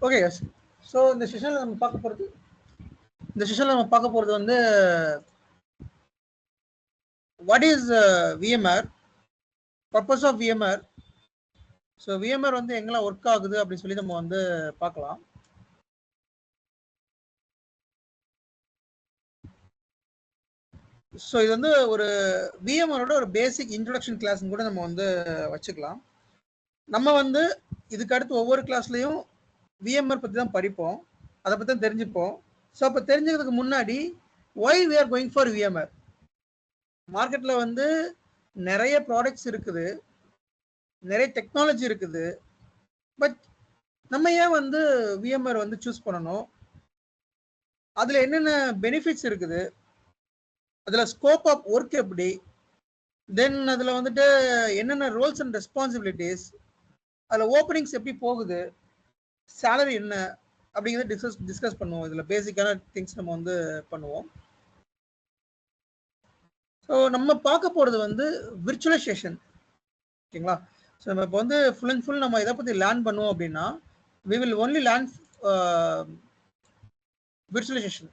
Okay yes. So இந்த செஷனில் நம்ம பார்க்க போகிறது வந்து what is VMR, purpose of VMR. So VMR வந்து எங்கெல்லாம் ஒர்க் ஆகுது அப்படின்னு சொல்லி நம்ம வந்து பார்க்கலாம். ஸோ இது வந்து ஒரு விஎம்ஆரோட ஒரு பேசிக் இன்ட்ரொடக்ஷன் கிளாஸ்ன்னு கூட நம்ம வந்து வச்சுக்கலாம். நம்ம வந்து இதுக்கு அடுத்து ஒவ்வொரு கிளாஸ்லையும் விஎம்ஆர் பற்றி தான் படிப்போம், அதை பற்றி தான் தெரிஞ்சுப்போம். ஸோ அப்போ தெரிஞ்சுக்கிறதுக்கு முன்னாடி why we are going for VMR. மார்க்கெட்டில் வந்து நிறைய ப்ராடக்ட்ஸ் இருக்குது, நிறைய டெக்னாலஜி இருக்குது, பட் நம்ம ஏன் வந்து விஎம்ஆர் வந்து சூஸ் பண்ணணும், அதில் என்னென்ன பெனிஃபிட்ஸ் இருக்குது, அதில் ஸ்கோப் ஆஃப் ஒர்க் எப்படி, தென் அதில் வந்துட்டு என்னென்ன ரோல்ஸ் அண்ட் ரெஸ்பான்சிபிலிட்டிஸ், அதில் ஓப்பனிங்ஸ் எப்படி போகுது, சேலரி என்ன அப்படிங்கிறத டிஸ்கஸ் பண்ணுவோம். இதில் பேசிக்கான திங்ஸ் நம்ம வந்து பண்ணுவோம். ஸோ நம்ம பார்க்க போகிறது வந்து விர்ச்சுவலைசேஷன். ஓகேங்களா? ஸோ நம்ம இப்போ வந்து ஃபுல் அண்ட் ஃபுல் நம்ம இதை பற்றி லேர்ன் பண்ணுவோம் அப்படின்னா we will only learn virtualization.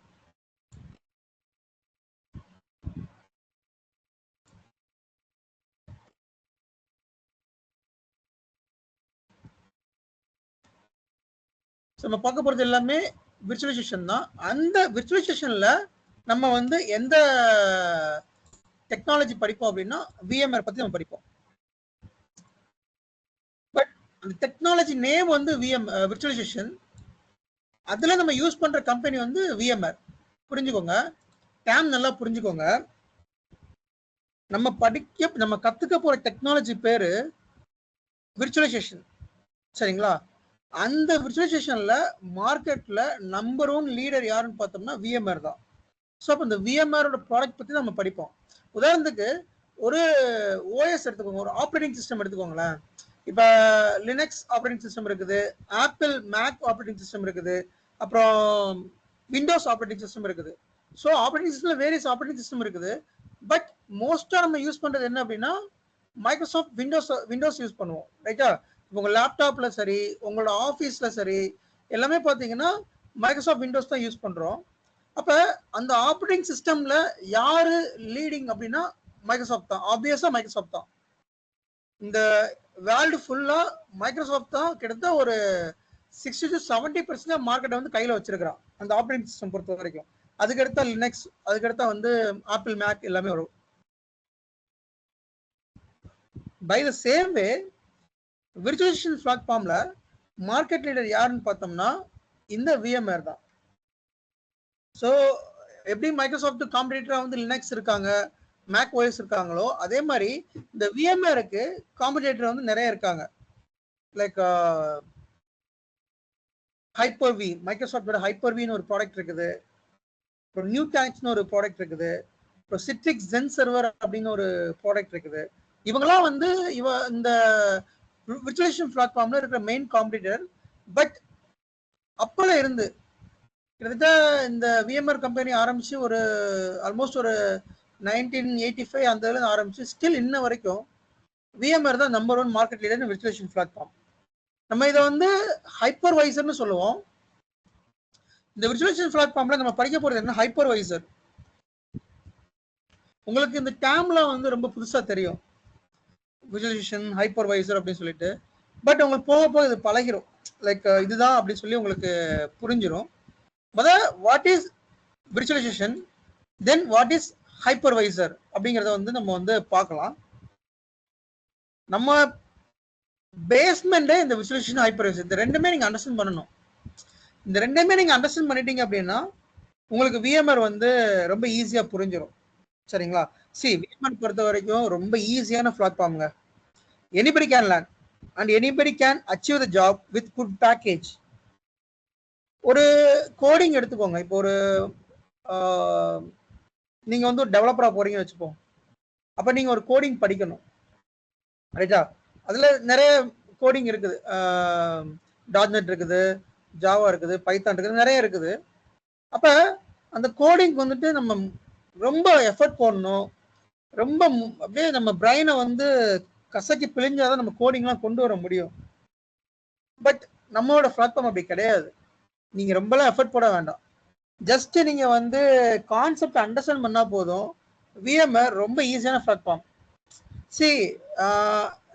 So நம்ம பார்க்க போகிறது எல்லாமே விர்ச்சுவலைசேஷன் தான். அந்த விர்ச்சுவலைசேஷனில் நம்ம வந்து எந்த டெக்னாலஜி படிப்போம் அப்படின்னா விஎம்ஆர் பற்றி நம்ம படிப்போம். பட் அந்த டெக்னாலஜி நேம் வந்து விர்ச்சுவலைசேஷன். அதில் நம்ம யூஸ் பண்ணுற கம்பெனி வந்து விஎம்ஆர். புரிஞ்சுக்கோங்க, டேம் நல்லா புரிஞ்சுக்கோங்க. நம்ம கற்றுக்க போகிற டெக்னாலஜி பேர் விர்ச்சுவலைசேஷன். சரிங்களா? அந்த விர்ச்சுவலைசேஷன்ல மார்க்கெட்ல நம்பர் 1 லீடர் யாருன்னு பார்த்தோம்னா விஎம்ஆர் தான். ஸோ அப்போ இந்த விஎம்ஆரோட ப்ராடக்ட் பற்றி நம்ம படிப்போம். உதாரணத்துக்கு ஒரு ஓஎஸ் எடுத்துக்கோங்க, ஒரு ஆப்ரேட்டிங் சிஸ்டம் எடுத்துக்கோங்களேன். இப்போ லினக்ஸ் ஆப்ரேட்டிங் சிஸ்டம் இருக்குது, ஆப்பிள் மேக் ஆப்ரேட்டிங் சிஸ்டம் இருக்குது, அப்புறம் விண்டோஸ் ஆப்ரேட்டிங் சிஸ்டம் இருக்குது. ஸோ ஆப்ரேட்டிங் சிஸ்டம்ல வேரியஸ் ஆப்ரேட்டிங் சிஸ்டம் இருக்குது. பட் மோஸ்ட்டாக நம்ம யூஸ் பண்ணுறது என்ன அப்படின்னா மைக்ரோசாஃப்ட் விண்டோஸ் யூஸ் பண்ணுவோம். ரைட்டா? உங்கள் லேப்டாப்பில் சரி, உங்களோட ஆஃபீஸில் சரி, எல்லாமே பார்த்தீங்கன்னா மைக்ரோசாஃப்ட் விண்டோஸ் தான் யூஸ் பண்ணுறோம். அப்போ அந்த ஆப்ரேட்டிங் சிஸ்டமில் யார் லீடிங் அப்படின்னா மைக்ரோசாஃப்ட் தான். ஆப்வியஸாக மைக்ரோசாஃப்ட் தான். இந்த வேர்ல்டு ஃபுல்லாக மைக்ரோசாஃப்ட் தான் கிட்டத்தட்ட ஒரு 60 to 70% மார்க்கெட்டை வந்து கையில் வச்சிருக்கிறான் அந்த ஆப்ரேட்டிங் சிஸ்டம் பொறுத்த வரைக்கும். அதுக்கடுத்தா லினக்ஸ், அதுக்கடுத்தா வந்து ஆப்பிள் மேக் எல்லாமே வரும். By the same way virtualisation பிளாட்ஃபார்ம்ல மார்க்கெட் லீடர் யாருன்னு பார்த்தோம்னா இந்த விஎம்ஆர் தான். ஸோ எப்படி மைக்ரோசாஃப்ட் காம்படிட்டரா வந்து லினக்ஸ் இருக்காங்க, மேக் ஓஎஸ் இருக்காங்களோ, அதே மாதிரி இந்த விஎம்ஆருக்கு காம்படிட்டர் வந்து நிறைய இருக்காங்க. லைக் ஹைப்பர்-வி, மைக்ரோசாஃப்டோட ஹைப்பர்-வின்னு ஒரு ப்ராடக்ட் இருக்குது, அப்புறம் நியூடாக்ஸ்னு ஒரு ப்ராடக்ட் இருக்குது, அப்புறம் சிட்ரிக்ஸ் ஜென் சர்வர் அப்படின்னு ஒரு ப்ராடக்ட் இருக்குது. இவங்கெல்லாம் வந்து இந்த விர்ச்சுவலைசேஷன் பிளாட்ஃபார்ம்ல இருக்கிற மெயின் காம்படிட்டர். பட் அப்போல இருந்து கிட்டத்தட்ட இந்த விஎம்ஆர் கம்பெனி ஆரம்பிச்சு ஒரு ஆல்மோஸ்ட் ஒரு 1985 அந்த இதில் ஆரம்பிச்சு ஸ்டில் இன்ன வரைக்கும் விஎம்ஆர் தான் number 1 market leader in virtualisation platform. நம்ம இதை வந்து ஹைப்பர்வைசர்னு சொல்லுவோம். இந்த விர்ச்சுவலைசேஷன் பிளாட்ஃபார்ம்ல நம்ம படிக்க போறது என்ன, ஹைப்பர்வைசர். உங்களுக்கு இந்த டேம்ல வந்து ரொம்ப புதுசா தெரியும், விர்ச்சுவலைசேஷன், ஹைப்பர்வைசர் அப்படின்னு சொல்லிட்டு. பட் உங்களுக்கு போக போக இது பழகிரும். லைக் இதுதான் அப்படின்னு சொல்லி உங்களுக்கு புரிஞ்சிடும். What is virtualisation, then what is hypervisor அப்படிங்கிறத வந்து நம்ம வந்து பார்க்கலாம். நம்ம பேஸ்மெண்டே இந்த விர்ச்சுவலைசேஷன், ஹைப்பர்வைசர், இந்த ரெண்டுமே நீங்க அண்டர்ஸ்டாண்ட் பண்ணணும். இந்த ரெண்டுமே நீங்க அண்டர்ஸ்டாண்ட் பண்ணிட்டீங்க அப்படின்னா உங்களுக்கு விஎம்ஆர் வந்து ரொம்ப ஈஸியா புரிஞ்சிடும். சரிங்களா? விஎம்ஆர் பொறுத்த வரைக்கும் ரொம்ப ஈஸியான பிளாட்ஃபார்ம்ங்க. Anybody can learn and anybody can achieve the job with good package. ஒரு கோடிங் எடுத்துக்கோங்க. இப்போ ஒரு நீங்க வந்து ஒரு டெவலப்பரா போறீங்கன்னு வச்சுப்போம். அப்ப நீங்க ஒரு கோடிங் படிக்கணும். ரைட்டா? அதுல நிறைய கோடிங் இருக்குது, டாட்நெட் இருக்குது, ஜாவா இருக்குது, பைத்தான் இருக்குது, நிறைய இருக்குது. அப்ப அந்த கோடிங் வந்துட்டு நம்ம ரொம்ப எஃபர்ட் போடணும், ரொம்ப அப்படியே நம்ம பிரைனை வந்து கசக்கி பிழிஞ்சாதான் நம்ம கோடிங்லாம் கொண்டு வர முடியும். பட் நம்மளோட பிளாட்ஃபார்ம் அப்படி கிடையாது. நீங்க ரொம்பலாம் எஃபர்ட் போட வேண்டாம். ஜஸ்ட் நீங்க வந்து கான்செப்ட் அண்டர்ஸ்டாண்ட் பண்ணா போதும். VMware ரொம்ப ஈஸியான பிளாட்ஃபார்ம். சி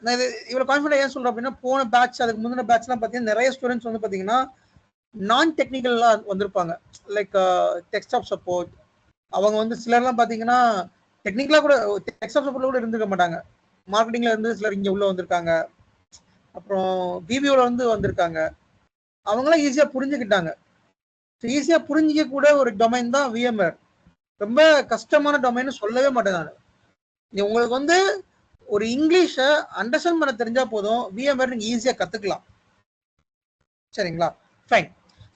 நான் இது இவ்வளவு கான்ஃபிடென்ட் ஏன் சொல்றேன் அப்படின்னா, போன பேட்ச் அதுக்கு முந்தின பேட்ச்லாம் பார்த்தீங்கன்னா நிறைய ஸ்டூடெண்ட்ஸ் வந்து பார்த்தீங்கன்னா நான் டெக்னிக்கல்லாம் வந்திருப்பாங்க. Like desktop support. அவங்க வந்து சிலர்லாம் பார்த்தீங்கன்னா டெக்னிக்கலா கூட டெஸ்க்டாப் சப்போர்ட்ல கூட இருந்துக்க மாட்டாங்க. மார்க்கெட்டிங்ல இருந்து சிலர் இங்க உள்ள வந்திருக்காங்க. அப்புறம் விவிஓல வந்து வந்திருக்காங்க. அவங்களாம் ஈஸியா புரிஞ்சுக்கிட்டாங்க. ஈஸியா புரிஞ்சிக்க கூட ஒரு டொமைன் தான் VMware. ரொம்ப கஷ்டமான டொமைன் சொல்லவே மாட்டேன் நான். உங்களுக்கு வந்து ஒரு இங்கிலீஷை அண்டர்ஸ்டாண்ட் பண்ண தெரிஞ்சா போதும், VMware நீங்க ஈஸியா கத்துக்கலாம். சரிங்களா? Fine.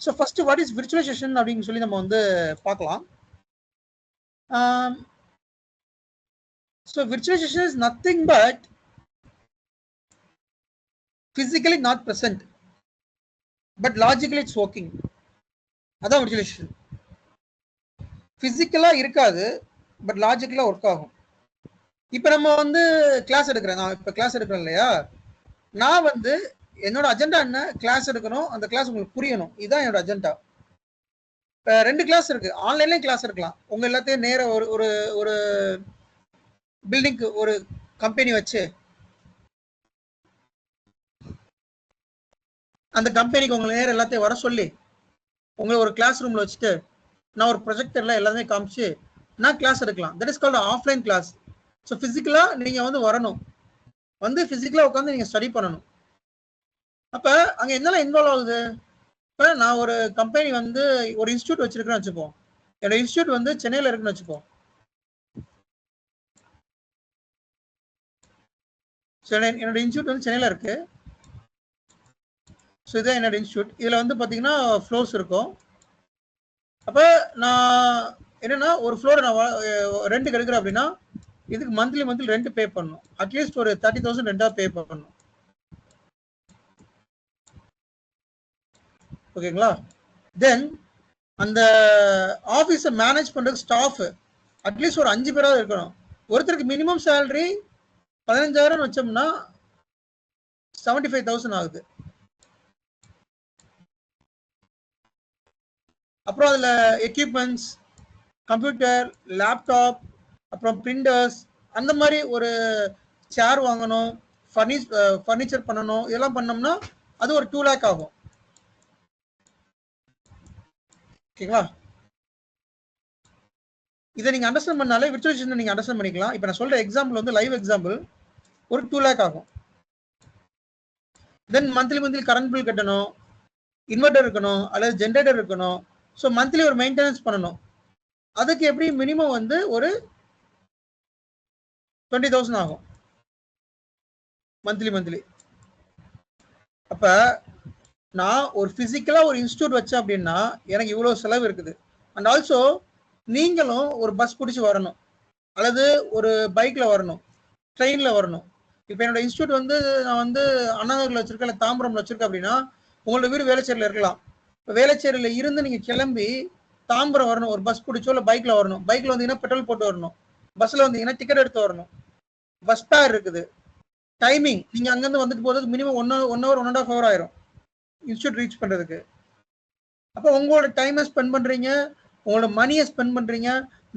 So first what is virtualisation அப்படின்னு சொல்லி நம்ம வந்து பார்க்கலாம். So virtualisation is nothing but physically not present but logically it's working. அதான் விர்ச்சுவலைசேஷன். பிசிக்கலா இருக்காது, பட் லாஜிக்கலா ஒர்க் ஆகும். இப்போ நம்ம வந்து கிளாஸ் எடுக்கிறேன், நான் இப்போ கிளாஸ் எடுக்கிறேன் இல்லையா, நான் வந்து என்னோட அஜெண்டா என்ன, கிளாஸ் எடுக்கணும், அந்த கிளாஸ் உங்களுக்கு புரியணும், இதுதான் என்னோட அஜெண்டா. இப்போ 2 கிளாஸ் இருக்கு, ஆன்லைன்லேயும் கிளாஸ் இருக்கலாம். உங்க எல்லாத்தையும் நேர ஒரு ஒரு ஒரு பில்டிங்க்கு ஒரு கம்பெனி வச்சு அந்த கம்பெனிக்கு உங்களை நேரம் எல்லாத்தையும் வர சொல்லி உங்களை ஒரு கிளாஸ் ரூம்ல வச்சுட்டு நான் ஒரு ப்ரொஜெக்டர்ல எல்லாமே காமிச்சு நான் கிளாஸ் எடுக்கலாம். That is called offline class. So பிசிக்கலா நீங்க வந்து வரணும், வந்து பிசிக்கலா உட்காந்து நீங்க ஸ்டடி பண்ணணும். அப்ப அங்க என்னெல்லாம் இன்வால்வ் ஆகுது? இப்ப நான் ஒரு கம்பெனி வந்து ஒரு இன்ஸ்டியூட் வச்சிருக்கேன்னு வச்சுப்போம். என்னோட இன்ஸ்டியூட் வந்து சென்னையில இருக்குன்னு வச்சுப்போம். என்னோட இன்ஸ்டியூட் வந்து சென்னையில இருக்கு. ஸோ இதுதான் என்னோட இன்ஸ்டியூட். இதுல வந்து பாத்தீங்கன்னா ஃப்ளோர்ஸ் இருக்கும். அப்ப நான் என்னன்னா ஒரு ஃப்ளோரை நான் ரெண்ட் எடுக்கிறேன் அப்படின்னா இதுக்கு மந்த்லி ரெண்ட் பே பண்ணணும். அட்லீஸ்ட் ஒரு 30,000 ரெண்டா பே பண்ணணும். ஓகேங்களா? தென் அந்த ஆஃபீஸை மேனேஜ் பண்றதுக்கு ஸ்டாஃப் அட்லீஸ்ட் ஒரு 5 பேராவது இருக்கணும். ஒருத்தருக்கு மினிமம் சேலரி 15,000 வச்சோம்னா 75,000 ஆகுது. அப்புறம் அதுல எக்யூப்மெண்ட்ஸ், கம்ப்யூட்டர், லேப்டாப், அப்புறம் பிரிண்டர்ஸ், அந்த மாதிரி ஒரு சேர் வாங்கணும், ஃபர்னிச்சர் பண்ணணும். இதெல்லாம் பண்ணோம்னா அது ஒரு 2 lakh ஆகும். ஓகேங்களா? இதை நீங்க அண்டர்ஸ்டாண்ட் பண்ணாலே விர்ச்சுவலைசேஷன் நீங்க அண்டர்ஸ்டாண்ட் பண்ணிக்கலாம். இப்போ நான் சொல்ற எக்ஸாம்பிள் வந்து லைவ் எக்ஸாம்பிள், ஒரு 2 lakh ஆகும். தென் மந்த்லி கரண்ட் பில் கட்டணும், இன்வெர்டர் இருக்கணும் அல்லது ஜென்ரேட்டர் இருக்கணும். ஸோ மந்த்லி ஒரு மெயின்டெனன்ஸ் பண்ணணும். அதுக்கு எப்படி மினிமம் வந்து ஒரு 20,000 ஆகும் மந்த்லி. அப்ப நான் ஒரு பிசிக்கலா ஒரு இன்ஸ்டியூட் வச்சேன் அப்படின்னா எனக்கு இவ்வளவு செலவு இருக்குது. அண்ட் ஆல்சோ நீங்களும் ஒரு பஸ் பிடிச்சி வரணும், அல்லது ஒரு பைக்ல வரணும், ட்ரெயின்ல வரணும். இப்போ என்னோட இன்ஸ்டியூட் வந்து நான் வந்து அண்ணாநகர்ல வச்சிருக்கேன், இல்லை தாம்பரம்ல வச்சிருக்கேன் அப்படின்னா உங்களோட வீடு வேளச்சேரியில் இருக்கலாம். இப்போ வேளச்சேரியில் இருந்து நீங்க கிளம்பி தாம்பரம் வரணும், ஒரு பஸ் பிடிச்சோ இல்லை பைக்ல வரணும். பைக்ல வந்தீங்கன்னா பெட்ரோல் போட்டு வரணும், பஸ்ல வந்தீங்கன்னா டிக்கெட் எடுத்து வரணும், பஸ் ஃபேர் இருக்குது, டைமிங் நீங்க அங்கிருந்து வந்துட்டு போறதுக்கு மினிமம் 1 hour 1.5 hour ஆயிரும் இன்ஸ்டியூட் ரீச் பண்றதுக்கு. அப்போ உங்களோட டைமை ஸ்பெண்ட் பண்றீங்க, உங்களோட மணியை ஸ்பெண்ட் பண்றீங்க,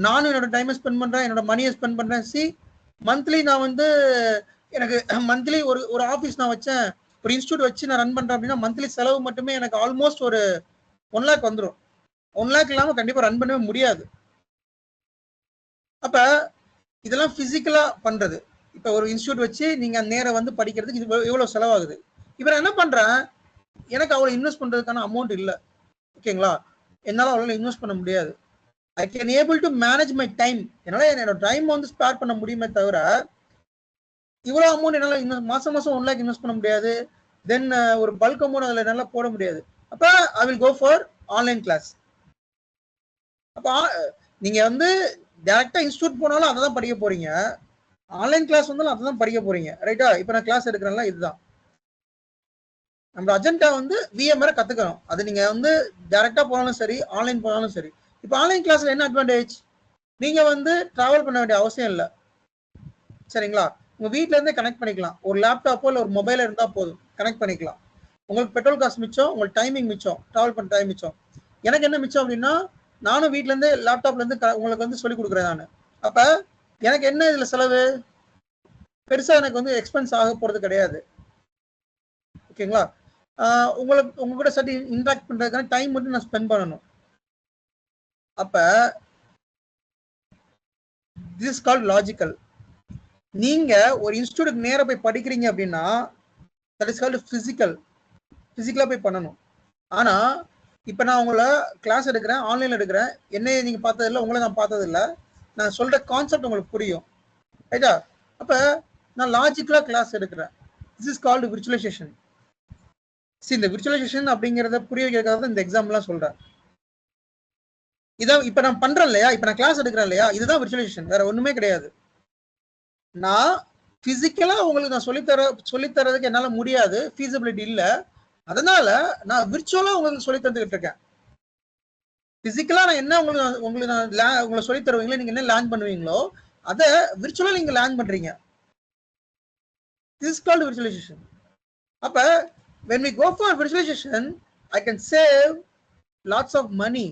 நானும் என்னோட டைமை ஸ்பெண்ட் பண்றேன், என்னோட மணியை ஸ்பெண்ட் பண்றேன். மந்த்லி நான் வந்து எனக்கு மந்த்லி ஒரு ஆஃபீஸ் நான் வச்சேன், ஒரு இன்ஸ்டியூட் வச்சு நான் ரன் பண்றேன் அப்படின்னா மந்த்லி செலவு மட்டுமே எனக்கு ஆல்மோஸ்ட் ஒரு 1 lakh வந்துடும். 1 lakh இல்லாம கண்டிப்பா ரன் பண்ணவே முடியாது. அப்ப இதெல்லாம் பிசிக்கலா பண்றது. இப்ப ஒரு இன்ஸ்டியூட் வச்சு நீங்க நேரம் வந்து படிக்கிறதுக்கு இது எவ்வளவு செலவாகுது. இப்ப நான் என்ன பண்றேன், எனக்கு அவ்வளவு இன்வெஸ்ட் பண்றதுக்கான அமௌண்ட் இல்லை. ஓகேங்களா? என்னால அவ்வளவு இன்வெஸ்ட் பண்ண முடியாது. I can able to manage my time. என்னால என்னோட டைம் வந்து ஸ்பேர் பண்ண முடியுமே தவிர இவ்வளவு அமௌண்ட் என்னால மாசம் 1 lakh இன்வெஸ்ட் பண்ண முடியாது. தென் ஒரு பல்க் அமௌண்ட் அதுல என்னால போட முடியாது. அப்ப I will go for online class. அப்ப நீங்க வந்து டைரக்டா இன்ஸ்டியூட் போனாலும் அதை தான் படிக்க போறீங்க, ஆன்லைன் கிளாஸ் வந்தாலும் அதை தான் படிக்க போறீங்க. ரைட்டா? இப்ப நான் கிளாஸ் எடுக்கிறேன்ல, இதுதான் நம்ம அஜெண்டா வந்து VMware கத்துக்கணும். அது நீங்க வந்து டைரக்டா போனாலும் சரி, ஆன்லைன் போனாலும் சரி. இப்போ ஆன்லைன் கிளாஸ்ல என்ன அட்வான்டேஜ், நீங்க வந்து டிராவல் பண்ண வேண்டிய அவசியம் இல்லை. சரிங்களா? உங்க வீட்ல இருந்தே கனெக்ட் பண்ணிக்கலாம். ஒரு லேப்டாப்போ இல்லை ஒரு மொபைல் இருந்தா போதும், கனெக்ட் பண்ணிக்கலாம். உங்களுக்கு பெட்ரோல் காசு மிச்சம், உங்களுக்கு டைமிங் மிச்சம், டிராவல் பண்ண டைம் மிச்சம். எனக்கு என்ன மிச்சம் அப்படின்னா நானும் வீட்ல இருந்து லேப்டாப்ல இருந்து உங்களுக்கு வந்து சொல்லி கொடுக்குறேன் நான். அப்ப எனக்கு என்ன இதுல செலவு? பெருசா எனக்கு வந்து எக்ஸ்பென்ஸ் ஆக போறது கிடையாது. ஓகேங்களா? உங்களுக்கு உங்க கூட சரி இன்டராக்ட் பண்றதுக்கான டைம் மட்டும் நான் ஸ்பெண்ட் பண்ணணும். அப்ப திஸ் இஸ் கால்ட் லாஜிக்கல். நீங்க ஒரு இன்ஸ்டிடியூட் நேரா போய் படிக்கிறீங்க அப்படின்னா தட் இஸ் கால்ட் பிசிக்கல். பிசிக்கலா போய் பண்ணணும். ஆனா இப்ப நான் உங்களை கிளாஸ் எடுக்கிறேன், ஆன்லைன்ல எடுக்கிறேன். என்னைய நீங்க பார்த்தது இல்லை, உங்களை நான் பார்த்தது இல்லை. நான் சொல்ற கான்செப்ட் உங்களுக்கு புரியும், ரைட்டா? அப்ப நான் லாஜிக்கலா கிளாஸ் எடுக்கிறேன். This is called virtualisation. இந்த விர்ச்சுவலைசேஷன் அப்படிங்கறத புரிய வைக்கிறதுக்காக இந்த எக்ஸாம்பிள்லாம் சொல்றேன். இதான் இப்ப நான் பண்றேன் இல்லையா, இப்ப நான் கிளாஸ் எடுக்கிறேன் இல்லையா, இதுதான் விர்ச்சுவலைசேஷன், வேற ஒண்ணுமே கிடையாது. நான் பிசிக்கலா உங்களுக்கு நான் சொல்லித்தரதுக்கு என்னால முடியாது, ஃபீசிபிலிட்டி இல்ல. அதனால நான் விர்ச்சுவலா உங்களுக்கு சொல்லி தந்துகிட்டு இருக்கேன். பிசிக்கலா நான் என்ன உங்களை சொல்லி தருவீங்களோ, நீங்க என்ன லேர்ன் பண்ணுவீங்களோ அதை விர்ச்சுவலா நீங்க லேர்ன் பண்றீங்க. This is called visualization. அப்ப when we go for visualization, I can save lots of money.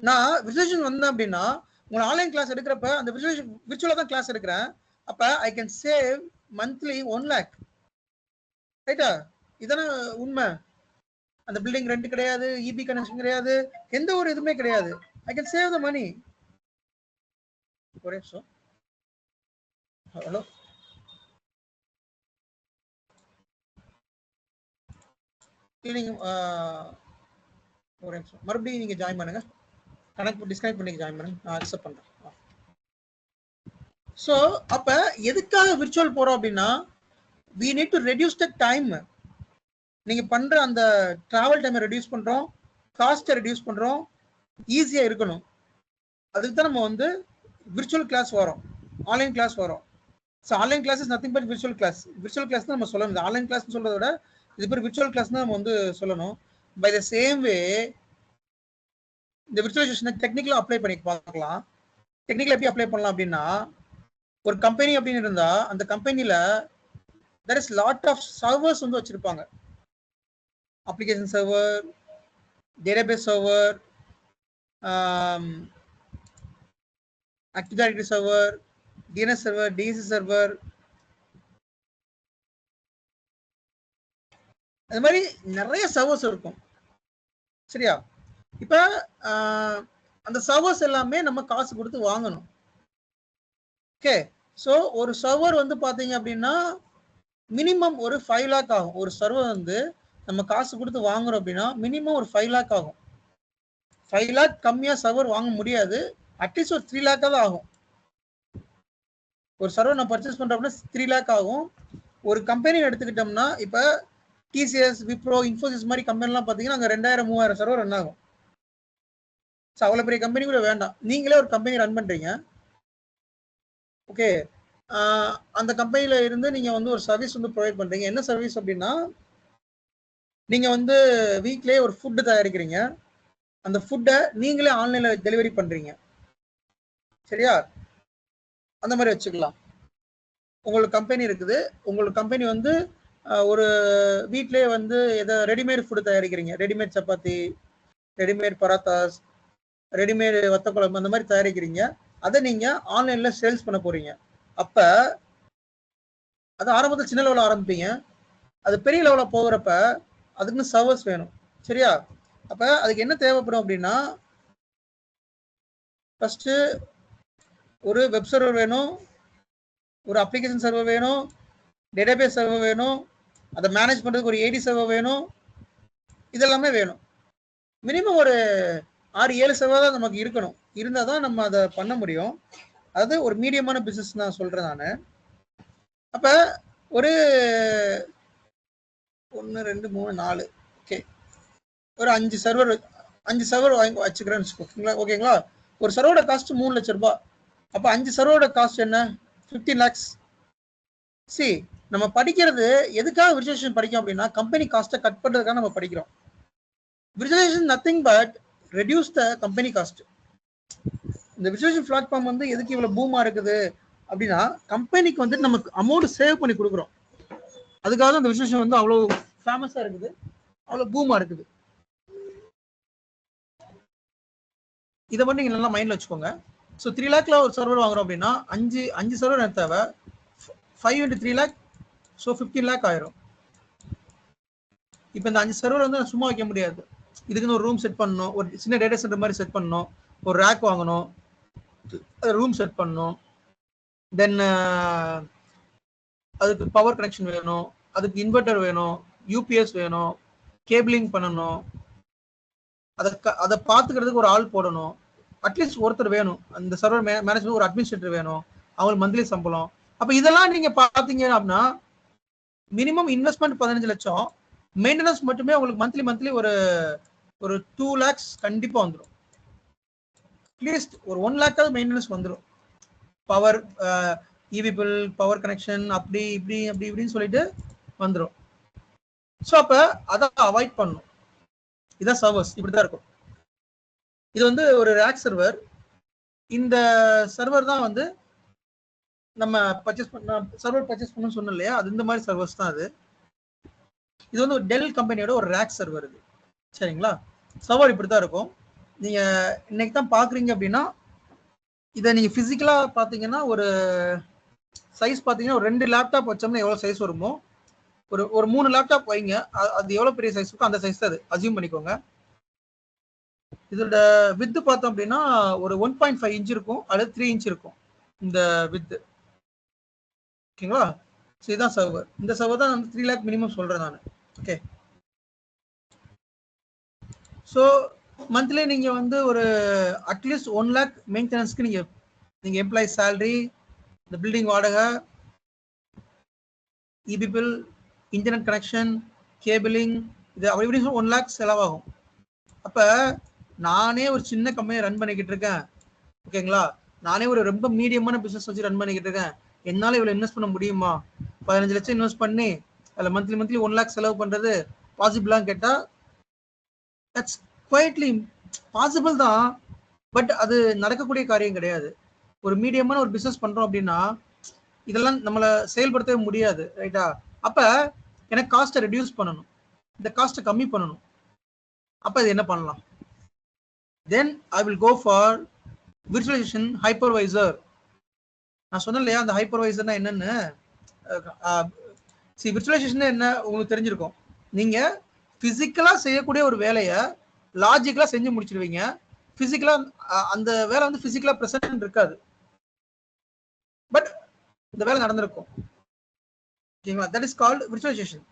நான் விசுவலைசேஷன் வந்தேன் அப்படின்னா உங்க ஆன்லைன் கிளாஸ் எடுக்கிறப்ப அந்த விர்ச்சுவலா தான் கிளாஸ் எடுக்கிறேன். அப்ப I can save monthly 1 lakh. ரைட்டா? இதான உண்மை. அந்த பில்டிங் ரெண்ட் கிடையாது, இபி கனெக்ஷன் கிடையாது, எந்த ஒரு இதுவுமே கிடையாது. I can save the money. ஒரே நிமிஷம். ஹலோ, ஒரே நிமிஷம். மறுபடியும் நீங்க ஜாயின் பண்ணுங்க. டிஸ்கனெக்ட் பண்ணி ஜாயின் பண்ணுங்க. நான் அக்செப்ட் பண்றேன். ஸோ அப்ப எதுக்காக விர்ச்சுவல் போறோம் அப்படின்னா we need to reduce the time. நீங்க பண்ற அந்த டிராவல் டைமை ரெடியூஸ் பண்றோம், காஸ்ட்டை ரெடியூஸ் பண்றோம், ஈஸியா இருக்கணும். அதுக்கு தான் நம்ம வந்து விர்ச்சுவல் கிளாஸ் வரோம், ஆன்லைன் கிளாஸ் வரோம். So online class is nothing but virtual class. Virtual class தான் நம்ம சொல்லணும். ஆன்லைன் கிளாஸ் சொல்றத விட இது பேர் விர்ச்சுவல் கிளாஸ் தான் நம்ம வந்து சொல்லணும். பை த சேம் வே இந்த விர்ச்சுவலைசேஷனை டெக்னிக்கலா அப்ளை பண்ணி பார்க்கலாம். டெக்னிக்கலா எப்படி அப்ளை பண்ணலாம் அப்படின்னா, ஒரு கம்பெனி அப்படின்னு இருந்தா அந்த கம்பெனில there is lot of servers வந்து வச்சிருப்பாங்க. Application server, database server, active directory server, DNS server, DC server, அது மாதிரி நிறைய சர்வர்ஸ் இருக்கும். சரியா? இப்ப அந்த சர்வர்ஸ் எல்லாமே நம்ம காசு கொடுத்து வாங்கணும். ஓகே, ஸோ ஒரு சர்வர் வந்து பாத்தீங்க அப்படின்னா மினிமம் ஒரு 5 lakh ஆகும். ஒரு சர்வர் வந்து நம்ம காசு கொடுத்து வாங்குறோம் அப்படின்னா மினிமம் ஒரு 5 lakh ஆகும். 5 lakh கம்மியா சர்வர் வாங்க முடியாது. அட்லீஸ்ட் ஒரு 3 lakh தான் ஆகும். ஒரு சர்வர் நான் பர்ச்சேஸ் பண்றோம் அப்படின்னா 3 lakh ஆகும். ஒரு கம்பெனி எடுத்துக்கிட்டோம்னா இப்ப டிசிஎஸ், விப்ரோ, இன்ஃபோசிஸ் மாதிரி கம்பெனிலாம் பார்த்தீங்கன்னா அங்கே 2000-3000 சர்வர் ரன் ஆகும். ஸோ அவ்வளோ பெரிய கம்பெனி கூட வேண்டாம். நீங்களே ஒரு கம்பெனி ரன் பண்ணுறீங்க, ஓகே, அந்த கம்பெனியில் இருந்து நீங்கள் வந்து ஒரு சர்வீஸ் வந்து ப்ரொவைட் பண்ணுறீங்க. என்ன சர்வீஸ் அப்படின்னா, நீங்கள் வந்து வீக்லேயே ஒரு ஃபுட்டு தயாரிக்கிறீங்க. அந்த ஃபுட்டை நீங்களே ஆன்லைனில் டெலிவரி பண்ணுறீங்க. சரியா? அந்த மாதிரி வச்சுக்கலாம். உங்களுக்கு கம்பெனி இருக்குது, உங்களுக்கு கம்பெனி வந்து ஒரு வீட்லேயே வந்து எதை ரெடிமேட் ஃபுட்டு தயாரிக்கிறீங்க. Readymade chapati, readymade parathas, readymade வத்த குழம்பு, அந்த மாதிரி தயாரிக்கிறீங்க. அதை நீங்கள் ஆன்லைனில் சேல்ஸ் பண்ண போகிறீங்க. அப்போ அது ஆரம்பத்தில் சின்ன லெவலில் ஆரம்பிப்பீங்க. அது பெரிய லெவலில் போகிறப்ப அதுக்குன்னு சர்வர்ஸ் வேணும். சரியா? அப்போ அதுக்கு என்ன தேவைப்படும் அப்படின்னா, ஃபஸ்ட்டு ஒரு வெப் சர்வர் வேணும், ஒரு அப்ளிகேஷன் சர்வர் வேணும், டேட்டாபேஸ் சர்வர் வேணும், அதை மேனேஜ் பண்ணுறதுக்கு ஒரு ஏடி சர்வர் வேணும், இதெல்லாமே வேணும். மினிமம் ஒரு 6-7 சர்வர் தான் நமக்கு இருக்கணும். இருந்தால் தான் நம்ம அதை பண்ண முடியும். அது ஒரு மீடியமான பிஸ்னஸ் நான் சொல்கிறேன் நான். அப்போ ஒரு 1 2 3 4 ஓகே, ஒரு 5 சர்வர் வாங்கி வச்சுக்கிறேன்னு வச்சுக்கோங்களா. ஓகேங்களா? ஒரு சர்வரோட காஸ்ட் 3 லட்சம் ரூபாய். அப்போ 5 சர்வரோட காஸ்ட் என்ன? 15 lakhs. சி, நம்ம படிக்கிறது எதுக்காக விர்ச்சுவலைசேஷன் படிக்கும் அப்படின்னா கம்பெனி காஸ்ட்டை கட் பண்ணுறதுக்காக நம்ம படிக்கிறோம். Virtualisation nothing but reduce the company cost. இந்த விர்ச்சுவலைசேஷன் பிளாட்ஃபார்ம் வந்து எதுக்கு இவ்வளோ பூமாக இருக்குது அப்படின்னா கம்பெனிக்கு வந்து நமக்கு அமௌண்ட் சேவ் பண்ணி கொடுக்குறோம். அதுக்காக தான் இந்த விர்ச்சுவலைசேஷன் வந்து அவ்வளோ ஃபேமஸா இருக்குது, அவ்வளவு பூமா இருக்குது. இதை மட்டும் நீங்க நல்லா மைண்ட்ல வச்சுக்கோங்க. ஸோ 3 lakhல ஒரு சர்வர் வாங்குறோம் அப்படின்னா அஞ்சு சர்வர் எனக்கு தேவை. 5 into 3 lakh, ஸோ 15 lakh ஆயிரும். இப்போ இந்த 5 சர்வர் வந்து நான் சும்மா வைக்க முடியாது. இதுக்குன்னு ஒரு ரூம் செட் பண்ணணும், ஒரு சின்ன டேட்டா சென்டர் மாதிரி செட் பண்ணணும், ஒரு ரேக் வாங்கணும், ரூம் செட் பண்ணணும், தென் அதுக்கு பவர் கனெக்ஷன் வேணும், அதுக்கு இன்வெர்டர் வேணும், யூபிஎஸ் வேணும், கேபிளிங் பண்ணணும், அதை பார்த்துக்கிறதுக்கு ஒரு ஆள் போடணும், அட்லீஸ்ட் ஒருத்தர் வேணும், அந்த சர்வர் மேனேஜ்மெண்ட் ஒரு அட்மினிஸ்ட்ரேட்டர் வேணும், அவங்களுக்கு மந்த்லி சம்பளம். அப்ப இதெல்லாம் நீங்க பாத்தீங்க அப்படின்னா மினிமம் இன்வெஸ்ட்மெண்ட் 15 லட்சம், மெயின்டெனன்ஸ் மட்டுமே உங்களுக்கு மந்த்லி ஒரு 2 lakhs கண்டிப்பா வந்துடும். அட்லீஸ்ட் ஒரு 1 lakh மெயின்டெனன்ஸ் வந்துடும். பவர், இவி பில், பவர் கனெக்ஷன், அப்படி இப்படின்னு சொல்லிட்டு வந்துடும். ஸோ அப்ப அதை அவாய்ட் பண்ணணும். இதான் சர்வர்ஸ், இப்படிதான் இருக்கும். இது வந்து ஒரு ரேக் சர்வர். இந்த சர்வர் தான் வந்து நம்ம சர்வர் பர்ச்சேஸ் பண்ணணும்னு சொன்னோம் இல்லையா, அது இந்த மாதிரி சர்வர்ஸ் தான் அது. இது வந்து ஒரு டெல் கம்பெனியோட ஒரு ரேக் சர்வர் இது. சரிங்களா? சர்வர் இப்படி தான் இருக்கும். நீங்க இன்னைக்கு தான் பாக்குறீங்க அப்படின்னா இதை நீங்க பிசிக்கலா பாத்தீங்கன்னா ஒரு சைஸ் பாத்தீங்கன்னா ஒரு 2 லேப்டாப் வச்சோம்னா எவ்வளவு சைஸ் வருமோ, ஒரு 3 லேப்டாப் வைங்க, அது எவ்வளவு பெரிய சைஸ் இருக்கோ அந்த சைஸ் தான் அது, அசியூம் பண்ணிக்கோங்க. இதோட வித்து பார்த்தோம் அப்படின்னா ஒரு 1.5 inch இருக்கும், அல்லது 3 inch இருக்கும் இந்த வித்து. ஓகேங்களா? ஸோ இதுதான் சர்வர். இந்த சர்வர் தான் 3 lakh மினிமம் சொல்றேன் நான். ஓகே. ஸோ மந்த்லி நீங்க வந்து ஒரு அட்லீஸ்ட் 1 lakh மெயின்டெனன்ஸ்க்கு நீங்க எம்ப்ளாயி சேலரி, இந்த பில்டிங் வாடகை, EB bill, internet connection, cabling, இது அப்படி இப்படி 1 lakh செலவாகும். அப்ப நானே ஒரு சின்ன கம்பெனி ரன் பண்ணிக்கிட்டு இருக்கேன். ஓகேங்களா? நானே ஒரு ரொம்ப மீடியமான பிசினஸ் வச்சு ரன் பண்ணிக்கிட்டு இருக்கேன். என்னால இவ்வளவு இன்வெஸ்ட் பண்ண முடியுமா? 15 லட்சம் இன்வெஸ்ட் பண்ணி அதுல மந்த்லி 1 lakh செலவு பண்றது பாசிபிளான்னு கேட்டா தட்ஸ் குவைட்லி பாசிபிள் தான், பட் அது நடக்கக்கூடிய காரியம் கிடையாது. ஒரு மீடியமான ஒரு பிசினஸ் பண்றோம் அப்படின்னா இதெல்லாம் நம்மள செயல்படுத்தவே முடியாது. ரைட்டா? அப்ப எனக்கு காஸ்ட்டை ரெடியூஸ் பண்ணணும், இந்த காஸ்ட்டை கம்மி பண்ணணும். அப்ப இது என்ன பண்ணலாம்? Then I will go for virtualisation hypervisor. நான் சொன்னேன் இல்லையா அந்த ஹைப்பர்வைசர்னா என்னன்னு. விர்ச்சுவலைசேஷன் என்ன உங்களுக்கு தெரிஞ்சிருக்கும். நீங்க பிசிக்கலா செய்யக்கூடிய ஒரு வேலையை லாஜிக்கலா செஞ்சு முடிச்சிருவீங்க. பிசிக்கலா அந்த வேலை வந்து பிசிக்கலா பிரசன்ட் இருக்காது, பட் இந்த வேலை நடந்திருக்கும். ஓகேங்களா? That is called virtualisation.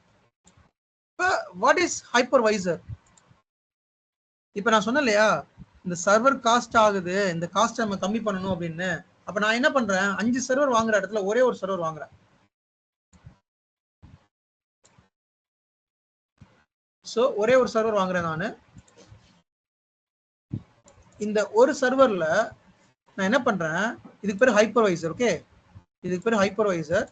இப்போ வாட் இஸ் ஹைப்பர்வைசர்? இப்போ நான் சொன்னேன் இல்லையா இந்த சர்வர் காஸ்ட் ஆகுது, இந்த காஸ்ட் நம்ம கம்மி பண்ணணும் அப்படின்னு. அப்ப நான் என்ன பண்றேன், 5 சர்வர் வாங்குற இடத்துல ஒரே ஒரு சர்வர் வாங்குறேன். சோ ஒரே ஒரு சர்வர் வாங்குறேன் நானு. இந்த ஒரு சர்வர்ல நான் என்ன பண்றேன், இதுக்கு பேர் ஹைப்பர்வைசர். ஓகே, இதுக்கு பேர் ஹைப்பர்வைசர்.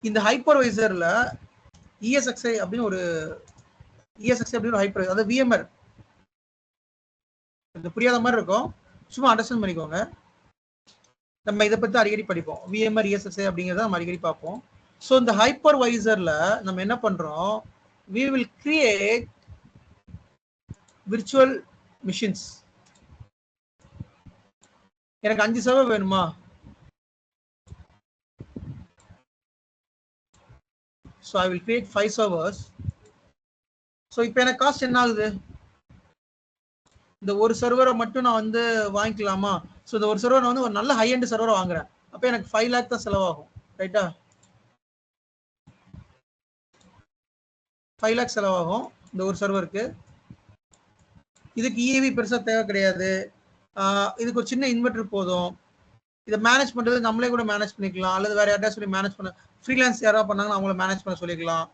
இந்த ஹைப்பர்வைசர்ல ESXi அப்படின்னு ஒரு ஹைப்பர்வைசர், அதாவது VMware. இது புரியாத மாதிரி இருக்கும், சும்மா அண்டர்ஸ்டாண்ட் பண்ணிக்கோங்க. நம்ம இதை பத்தி அடிக்கடி படிப்போம், VMware ESXi அப்படிங்கிறத நம்ம அடிக்கடி பார்ப்போம். ஸோ இந்த ஹைப்பர்வைசர்ல நம்ம என்ன பண்றோம், we will create virtual machines. எனக்கு 5 சர்வர் வேணுமா? So I will create 5 servers. So இப்போ எனக்கு காஸ்ட் என்ன ஆகுது, இந்த ஒரு சர்வரை மட்டும் நான் வந்து வாங்கிக்கலாமா? ஸோ இந்த ஒரு சர்வர் வந்து ஒரு நல்ல ஹை எண்ட் சர்வரை வாங்குறேன், அப்போ எனக்கு 5 lakh தான் செலவாகும். ரைட்டா? 5 lakh செலவாகும் இந்த ஒரு சர்வருக்கு. இதுக்கு EV பெருசா தேவை கிடையாது, இதுக்கு ஒரு சின்ன இன்வெர்டர் போதும். இதை மேனேஜ் பண்றது நம்மளே கூட மேனேஜ் பண்ணிக்கலாம், அல்லது வேற யாராவது சொல்லி மேனேஜ் பண்ண, ஃப்ரீலான்ஸ் யாராவது பண்ணாங்கன்னா அவங்கள மேனேஜ் பண்ண சொல்லிக்கலாம்.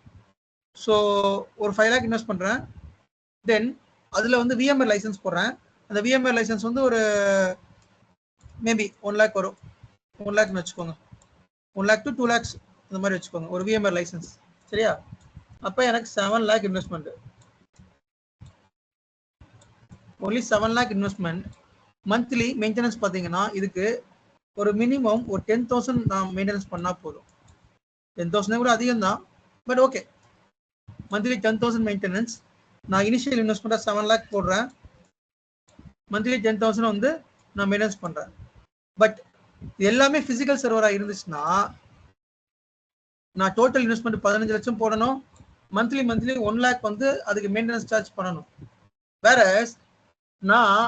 ஸோ ஒரு 5 lakh இன்வெஸ்ட் பண்றேன். தென் அதுல வந்து VMware லைசன்ஸ் போடுறேன். அந்த VMware லைசன்ஸ் வந்து ஒரு மேபி 1 lakh வரும். 1 lakhன்னு வச்சுக்கோங்க, 1 lakh to 2 lakhs இந்த மாதிரி வச்சுக்கோங்க ஒரு VMware லைசன்ஸ். சரியா? அப்ப எனக்கு 7 lakh investment. only 7 lakh investment. Monthly maintenance பார்த்தீங்கன்னா இதுக்கு ஒரு மினிமம் ஒரு 10,000 நான் மெயின்டெனன்ஸ் பண்ணால் போதும். 10,000 கூட அதிகம் தான், பட் ஓகே. Monthly 10,000 maintenance. நான் இனிஷியல் இன்வெஸ்ட்மெண்ட்டாக 7 lakh போடுறேன். மந்த்லி 10,000 வந்து நான் மெயின்டெனன்ஸ் பண்ணுறேன். பட் எல்லாமே ஃபிசிக்கல் சர்வராக இருந்துச்சுன்னா நான் டோட்டல் இன்வெஸ்ட்மெண்ட் 15 லட்சம் போடணும். மந்த்லி 1 lakh வந்து அதுக்கு மெயின்டெனன்ஸ் சார்ஜ் பண்ணணும். வேற நான்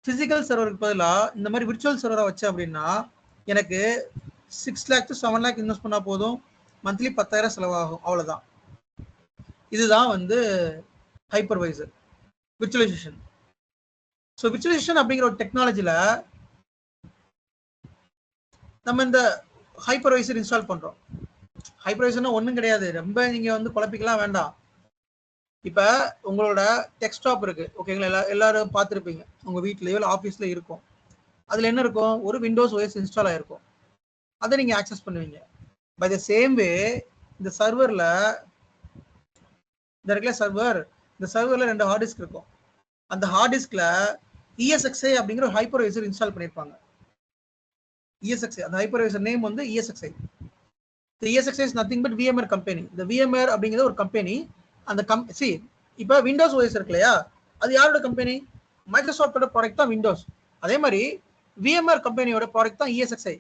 பிசிக்கல் சர்வருக்கு பதிலாக இந்த மாதிரி விர்ச்சுவல் சர்வரை வச்சேன் அப்படின்னா எனக்கு 6 lakh to 7 lakh இன்வெஸ்ட் பண்ணா போதும், மந்த்லி 10,000 செலவாகும், அவ்வளவுதான். இதுதான் வந்து ஹைப்பர்வைசர் விர்ச்சுவலைசேஷன். ஸோ விர்ச்சுவலைசேஷன் அப்படிங்கிற ஒரு டெக்னாலஜில நம்ம இந்த ஹைப்பர்வைசர் இன்ஸ்டால் பண்றோம். ஹைப்பர்வைசர்னா ஒன்றும் கிடையாது, ரொம்ப நீங்க வந்து குழப்பிக்கலாம் வேண்டாம். இப்ப உங்களோட டெஸ்க்டாப் இருக்கு, ஓகேங்களா? எல்லாரும் பார்த்துருப்பீங்க, உங்க வீட்லயோ இல்லை ஆஃபீஸ்ல இருக்கும். அதுல என்ன இருக்கும்? ஒரு விண்டோஸ் ஓஎஸ் இன்ஸ்டால் ஆயிருக்கும். அதை நீங்க ஆக்சஸ் பண்ணுவீங்க. பை த சேம் வே இந்த சர்வர்ல இந்த இருக்குல்ல சர்வர், இந்த சர்வர்ல 2 ஹார்ட் டிஸ்க் இருக்கும். அந்த ஹார்ட் டிஸ்க்ல ESXi அப்படிங்கிற ஒரு ஹைப்பர்வைசர் இன்ஸ்டால் பண்ணியிருப்பாங்க. ESXi அந்த ஹைப்பர்வைசர் நேம் வந்து ESXi. The ESXi is nothing but VMware company. இந்த VMware அப்படிங்கிறது ஒரு கம்பெனி. அந்த இப்போ விண்டோஸ் ஓஎஸ் இருக்கு இல்லையா, அது யாரோட கம்பெனி? மைக்ரோசாஃப்டோட ப்ராடக்ட் தான் விண்டோஸ். அதே மாதிரி VMware கம்பெனியோட ப்ராடக்ட் தான் ESXi.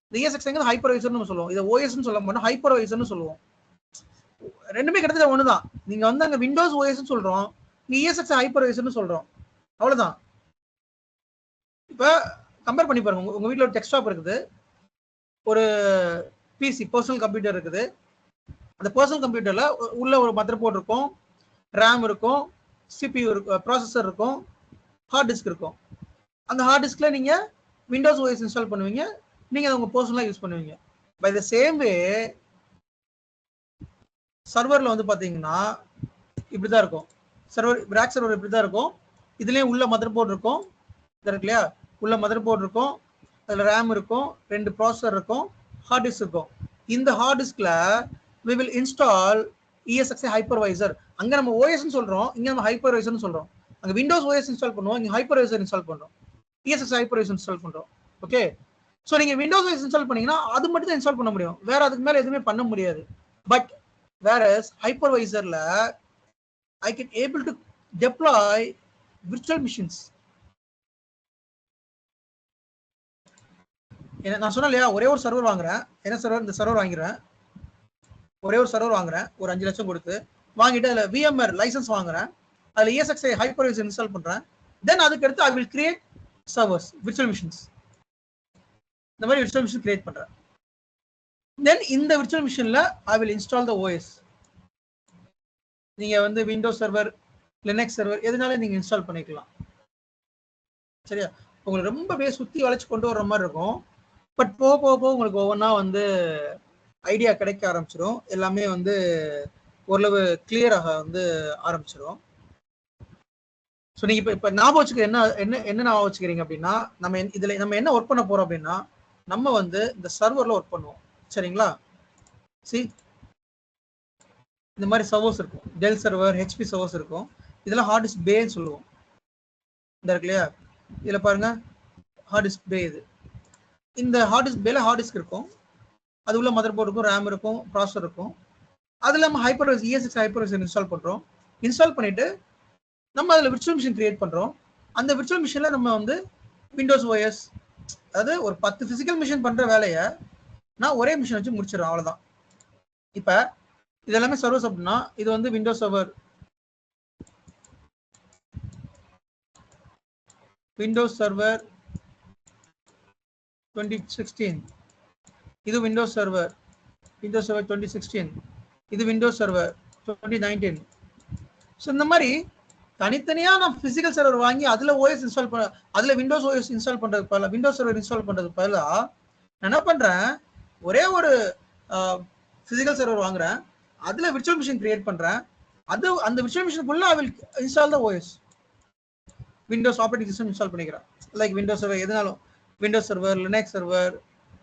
இந்த ESXi ஹைப்பர்வைசர்னு சொல்லுவோம். இதை ஓஎஸ்ன்னு சொல்ல மாட்டோம், ஹைப்பர்வைசர்னு சொல்லுவோம். ரெண்டுமே கிட்டத்தட்ட ஒண்ணுதான். நீங்க வந்து அங்க விண்டோஸ் ஓஎஸ்ன்னு சொல்றோம், நீ ESXi ஹைப்பர்வைசர்னு சொல்றோம், அவ்வளவுதான். இப்ப கம்பேர் பண்ணி பாருங்க. உங்க வீட்டுல ஒரு டெஸ்க்டாப் இருக்குது, ஒரு பிசி பர்சனல் கம்ப்யூட்டர் இருக்குது. அந்த பர்சனல் கம்ப்யூட்டர்ல உள்ள ஒரு மதர் போர்டு இருக்கும், ரேம் இருக்கும், CPU இருக்கும், ப்ராசஸர் இருக்கும், ஹார்ட் டிஸ்க் இருக்கும். அந்த ஹார்ட் டிஸ்க்ல நீங்க விண்டோஸ் ஓஎஸ் இன்ஸ்டால் பண்ணுவீங்க, நீங்க அதை உங்க பர்சனலா யூஸ் பண்ணுவீங்க. பை த சேம் வே சர்வர்ல வந்து பாத்தீங்கன்னா இப்படிதான் இருக்கும். சர்வர் ரேக் சர்வர் இப்படிதான் இருக்கும். இதுலயே உள்ள மதர் போர்டு இருக்கும், இருக்கு இல்லையா? உள்ள மதர் போர்டு இருக்கும், அதுல ரேம் இருக்கும், 2 ப்ராசஸர் இருக்கும், ஹார்ட் டிஸ்க் இருக்கும். இந்த heart டிஸ்க்ல we will install ESXi hypervisor. அங்க நம்ம OS ன்னு சொல்றோம், இங்க நம்ம hypervisor ன்னு சொல்றோம். அங்க விண்டோஸ் OS இன்ஸ்டால் பண்ணுவோம், இங்க hypervisor இன்ஸ்டால் பண்றோம், ESXi hypervisor இன்ஸ்டால் பண்றோம். ஓகே, சோ நீங்க விண்டோஸ் OS இன்ஸ்டால் பண்ணீங்கன்னா அது மட்டும் தான் இன்ஸ்டால் பண்ண முடியும், வேற அதுக்கு மேல எதுவுமே பண்ண முடியாது. But whereas hypervisorல I can able to deploy virtual machines. நான் சொன்னேன் இல்லையா, ஒரே ஒரு சர்வர் வாங்குறேன். என்ன சர்வர்? இந்த சர்வர் வாங்குறேன், ஒரே ஒரு சர்வர் வாங்குறேன், ஒரு 5 லட்சம் கொடுத்து வாங்கிட்டு அதுல VMware லைசன்ஸ் வாங்குறேன், அதுல ESXi ஹைப்பர்வைசர் இன்ஸ்டால் பண்றேன். தென் அதுக்கு அடுத்து I will create servers, virtual machines. இந்த மாதிரி virtual machine create பண்றேன். தென் இந்த virtual machineல I will install the OS. நீங்க வந்து விண்டோஸ் சர்வர், லினக்ஸ் சர்வர் எதுனாலும் நீங்க இன்ஸ்டால் பண்ணிக்கலாம். சரியா? உங்களுக்கு ரொம்ப சுத்தி வளைச்சு கொண்டு வர்ற மாதிரி இருக்கும். பட் போக போக உங்களுக்கு ஒவ்வொன்றா வந்து ஐடியா கிடைக்க ஆரம்பிச்சிடும், எல்லாமே வந்து ஓரளவு கிளியராக வந்து ஆரம்பிச்சிடும். ஸோ நீங்க இப்ப ஞாபகம் வச்சுக்க என்ன ஞாபகம் வச்சுக்கிறீங்க அப்படின்னா, நம்ம என்ன ஒர்க் பண்ண போறோம் அப்படின்னா, நம்ம வந்து இந்த சர்வர்ல ஒர்க் பண்ணுவோம். சரிங்களா? இந்த மாதிரி சர்வர்ஸ் இருக்கும், டெல் சர்வர், HP சர்வர்ஸ் இருக்கும். இதெல்லாம் ஹார்ட் டிஸ்க் பேன்னு சொல்லுவோம். இந்த இருக்கு இல்லையா, இதுல பாருங்க ஹார்ட் டிஸ்க் பே. இந்த ஹார்ட் டிஸ்க் பேல ஹார்ட் டிஸ்க் இருக்கும், அது உள்ள மதர் போர்டு இருக்கும், ரேம் இருக்கும், ப்ராசஸர் இருக்கும். அதுல நம்ம ஹைப்பர்வைசர் ESXi ஹைப்பர்வைசர் இன்ஸ்டால் பண்றோம். இன்ஸ்டால் பண்ணிட்டு நம்ம அதுல விர்ச்சுவல் மிஷின் கிரியேட் பண்றோம். அந்த விர்ச்சுவல் மிஷின்ல நம்ம வந்து விண்டோஸ் OS, அதாவது ஒரு 10 பிசிக்கல் மிஷின் பண்ற வேலையை நான் ஒரே மிஷின் வச்சு முடிச்சிடறேன், அவ்வளவுதான். இப்ப இது எல்லாமே சர்வர்ஸ் அப்படின்னா இது வந்து விண்டோஸ் சர்வர், விண்டோஸ் சர்வர் 2016, இது விண்டோஸ் சர்வர் 2016, இது விண்டோஸ் சர்வர் 2019. ஸோ இந்த மாதிரி தனித்தனியா நான் பிசிக்கல் சர்வர் வாங்கி அதுல ஓஎஸ் இன்ஸ்டால் பண்ண, அதுல விண்டோஸ் ஓஎஸ் இன்ஸ்டால் பண்றது பதிலா, விண்டோஸ் சர்வர் இன்ஸ்டால் பண்றது பதிலா நான் என்ன பண்றேன், ஒரே ஒரு பிசிக்கல் சர்வர் வாங்குறேன், அதுல விர்ச்சுவல் மிஷின் கிரியேட் பண்றேன். அது அந்த விர்ச்சுவல் மிஷினுக்குள்ள I will install the OS, Windows operating system install பண்ணிக்கிறேன். லைக் விண்டோஸ் சர்வர் எதுனாலும், விண்டோஸ் சர்வர், லினக்ஸ் சர்வர்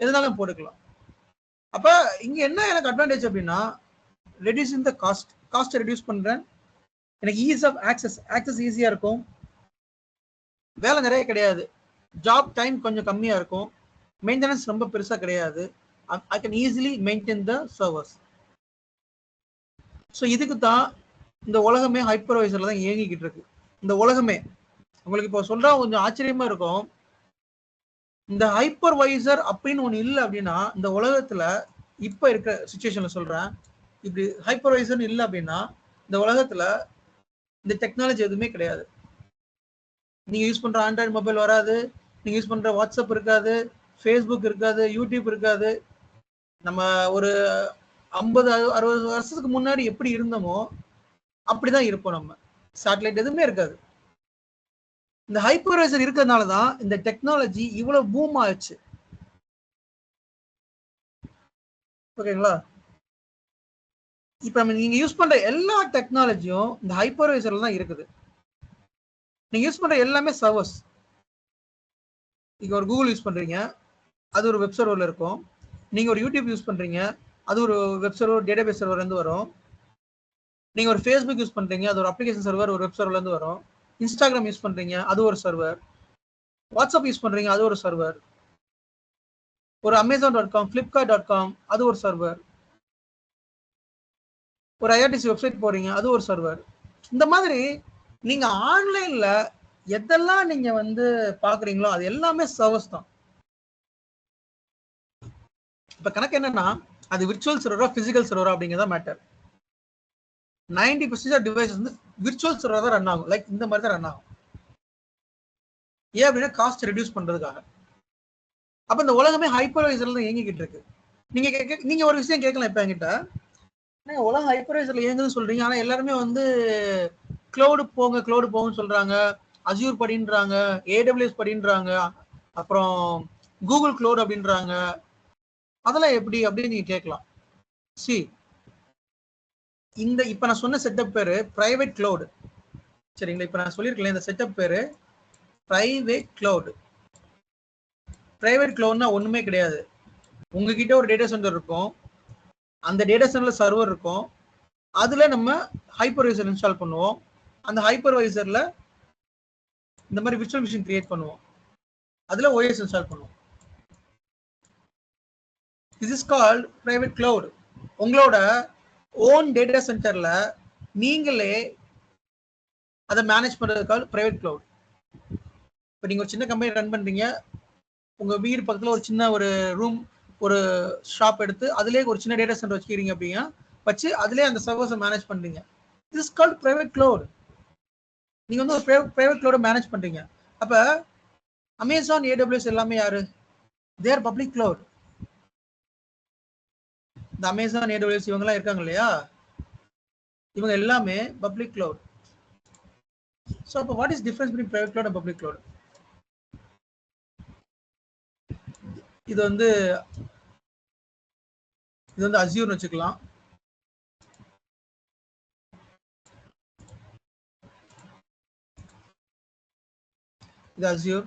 எதுனாலும் போட்டுக்கலாம். அப்ப இங்க என்ன எனக்கு அட்வான்டேஜ் அப்படின்னா, ரெடியூசிங் த காஸ்ட் ரெடியூஸ் பண்றேன். எனக்கு ஈஸ் ஆஃப் ஆக்சஸ் ஈஸியா இருக்கும். வேலை நிறைய கிடையாது, ஜாப் டைம் கொஞ்சம் கம்மியா இருக்கும், மெயின்டெனன்ஸ் ரொம்ப பெருசா கிடையாது. I can easily maintain the servers. So இதுக்கு தான் இந்த உலகமே ஹைப்பர்வைசர்ல தான் இயங்கிக்கிட்டு இருக்கு. இந்த உலகமே உங்களுக்கு இப்போ சொல்றா கொஞ்சம் ஆச்சரியமா இருக்கும். இந்த ஹைப்பர்வைசர் அப்படின்னு ஒண்ணு இல்லை அப்படின்னா இந்த உலகத்துல இப்ப இருக்க சுச்சுவேஷன்ல சொல்றேன், இப்படி ஹைப்பர்வைசர் இல்லை அப்படின்னா இந்த உலகத்துல இந்த டெக்னாலஜி எதுவுமே கிடையாது. நீங்க யூஸ் பண்ற ஆண்ட்ராய்டு மொபைல் வராது, நீங்க யூஸ் பண்ற வாட்ஸ்அப் இருக்காது, ஃபேஸ்புக் இருக்காது, யூடியூப் இருக்காது. நம்ம ஒரு 50-60 வருஷத்துக்கு முன்னாடி எப்படி இருந்தோமோ அப்படிதான் இருப்போம். நம்ம சேட்டலைட் எதுவுமே இருக்காது. இந்த ஹைப்பர்வைசர் இருக்கிறதுனால தான் இந்த டெக்னாலஜி இவ்வளவு பூம் ஆச்சு. ஓகேங்களா? இப்ப நீங்க யூஸ் பண்ற எல்லா டெக்னாலஜியும் இந்த ஹைப்பர்வைசர்ல தான் இருக்குது. நீங்க யூஸ் பண்ற எல்லாமே சர்வர்ஸ். நீங்க ஒரு கூகுள் யூஸ் பண்றீங்க, அது ஒரு வெப் சர்வர்ல இருக்கும். நீங்க ஒரு யூடியூப் யூஸ் பண்றீங்க, அது ஒரு வெப் சர்வர் டேட்டாபேஸ் சர்வர்ல இருந்து வரும். நீங்க ஒரு ஃபேஸ்புக் யூஸ் பண்றீங்க, அது ஒரு அப்ளிகேஷன் சர்வர் ஒரு வெப் சர்வர்ல இருந்து வரும். இன்ஸ்டாகிராம் யூஸ் பண்றீங்க, அது ஒரு சர்வர். வாட்ஸ்அப் யூஸ் பண்றீங்க, அது ஒரு சர்வர். ஒரு Amazon.com, Flipkart.com அது ஒரு சர்வர். ஒரு IRTC வெப்சைட் போறீங்க, அது ஒரு சர்வர். இந்த மாதிரி நீங்க ஆன்லைன்ல எதெல்லாம் நீங்க வந்து பாக்குறீங்களோ அது எல்லாமே சர்வர்ஸ் தான். இப்ப கணக்கு என்னன்னா அது விர்ச்சுவல் சர்வரா பிசிக்கல் சர்வரா அப்படிங்கிறதா மேட்டர். 90% டிவைஸ் வந்து விர்ச்சுவல் சர்வர் தான் ரன் ஆகும். லைக் இந்த மாதிரி தான் ரன் ஆகும். ஏன் அப்படின்னா காஸ்ட் ரெடியூஸ் பண்றதுக்காக. அப்ப இந்த உலகமே ஹைப்பர்வைசர்ல தான் இயங்கிக்கிட்டு இருக்கு. நீங்க ஒரு விஷயம் கேட்கலாம் இப்ப என்கிட்ட, உலகம் ஹைப்பர்வைசர்ல இயங்குதுன்னு சொல்றீங்க, ஆனா எல்லாருமே வந்து கிளவுடு போங்கன்னு சொல்றாங்க, அஜூர் படின்றாங்க, AWS படின்றாங்க, அப்புறம் கூகுள் கிளவுட் அப்படின்றாங்க, அதெல்லாம் எப்படி அப்படின்னு நீங்க கேட்கலாம். சி இந்த இப்ப நான் சொன்ன செட்டப் பேரு பிரைவேட் கிளவுட். சரிங்களா? இப்ப நான் சொல்லியிருக்கேன் இந்த செட்டப் பேரு பிரைவேட் கிளவுட். பிரைவேட் கிளவுட்னா ஒண்ணுமே கிடையாது. உங்ககிட்ட ஒரு டேட்டா சென்டர் இருக்கும், அந்த டேட்டா சென்டர்ல சர்வர் இருக்கும், அதுல நம்ம ஹைப்பர்வைசர் இன்ஸ்டால் பண்ணுவோம். அந்த ஹைப்பர்வைசர்ல இந்த மாதிரி விர்ச்சுவல் மிஷின் கிரியேட் பண்ணுவோம், அதுல OS இன்ஸ்டால் பண்ணுவோம். This is called private cloud. உங்களோட ஓன் டேட்டா சென்டர்ல நீங்களே அதை மேனேஜ் பண்றதுக்காக பிரைவேட் கிளவுட். இப்போ நீங்க ஒரு சின்ன கம்பெனி ரன் பண்றீங்க, உங்க வீடு பக்கத்துல ஒரு சின்ன ஒரு ரூம் ஒரு ஷாப் எடுத்து அதுலேயே ஒரு சின்ன டேட்டா சென்டர் வச்சுக்கிறீங்க அப்படின்னா வச்சு அதுலேயே அந்த சர்வர்ஸை மேனேஜ் பண்றீங்க. This is called private cloud. நீங்க வந்து ஒரு பிரைவேட் கிளவுட மேனேஜ் பண்றீங்க. அப்ப Amazon, AWS எல்லாமே யாரு? they are public cloud. இந்த Amazon, AWS இவங்க எல்லாம் இருக்காங்க இல்லையா, இவங்க எல்லாமே பப்ளிக் கிளவுட். ஸோ அப்போ what is difference between private cloud and public cloud? இது வந்து அஸ்யூர்னு வச்சுக்கலாம். இது அஸ்யூர்,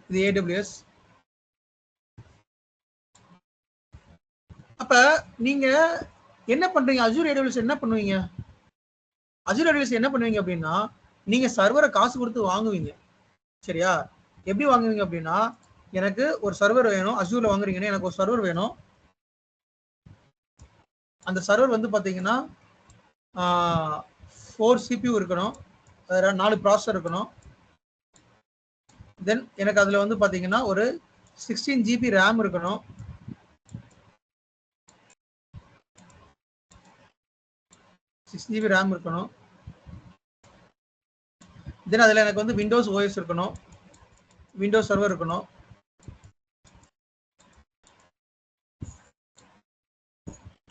இது AWS. அப்ப நீங்க என்ன பண்றீங்க? அஸ்யூர் AWS என்ன பண்ணுவீங்க? அஸ்யூர் AWS என்ன பண்ணுவீங்க அப்படின்னா நீங்க சர்வரை காசு கொடுத்து வாங்குவீங்க. சரியா? எப்படி வாங்குவீங்க அப்படின்னா எனக்கு ஒரு சர்வர் வேணும், அஸ்யூர்ல வாங்குறீங்கன்னா எனக்கு ஒரு சர்வர் வேணும். அந்த சர்வர் வந்து பாத்தீங்கன்னா 4 CPU இருக்கணும், 4 ப்ராசஸர் இருக்கணும். தென் எனக்கு அதுல வந்து பாத்தீங்கன்னா ஒரு 16 GB RAM இருக்கணும். RAM இருக்கணும். தென் அதுல எனக்கு வந்து விண்டோஸ் OS இருக்கணும், விண்டோஸ் சர்வர் இருக்கணும்.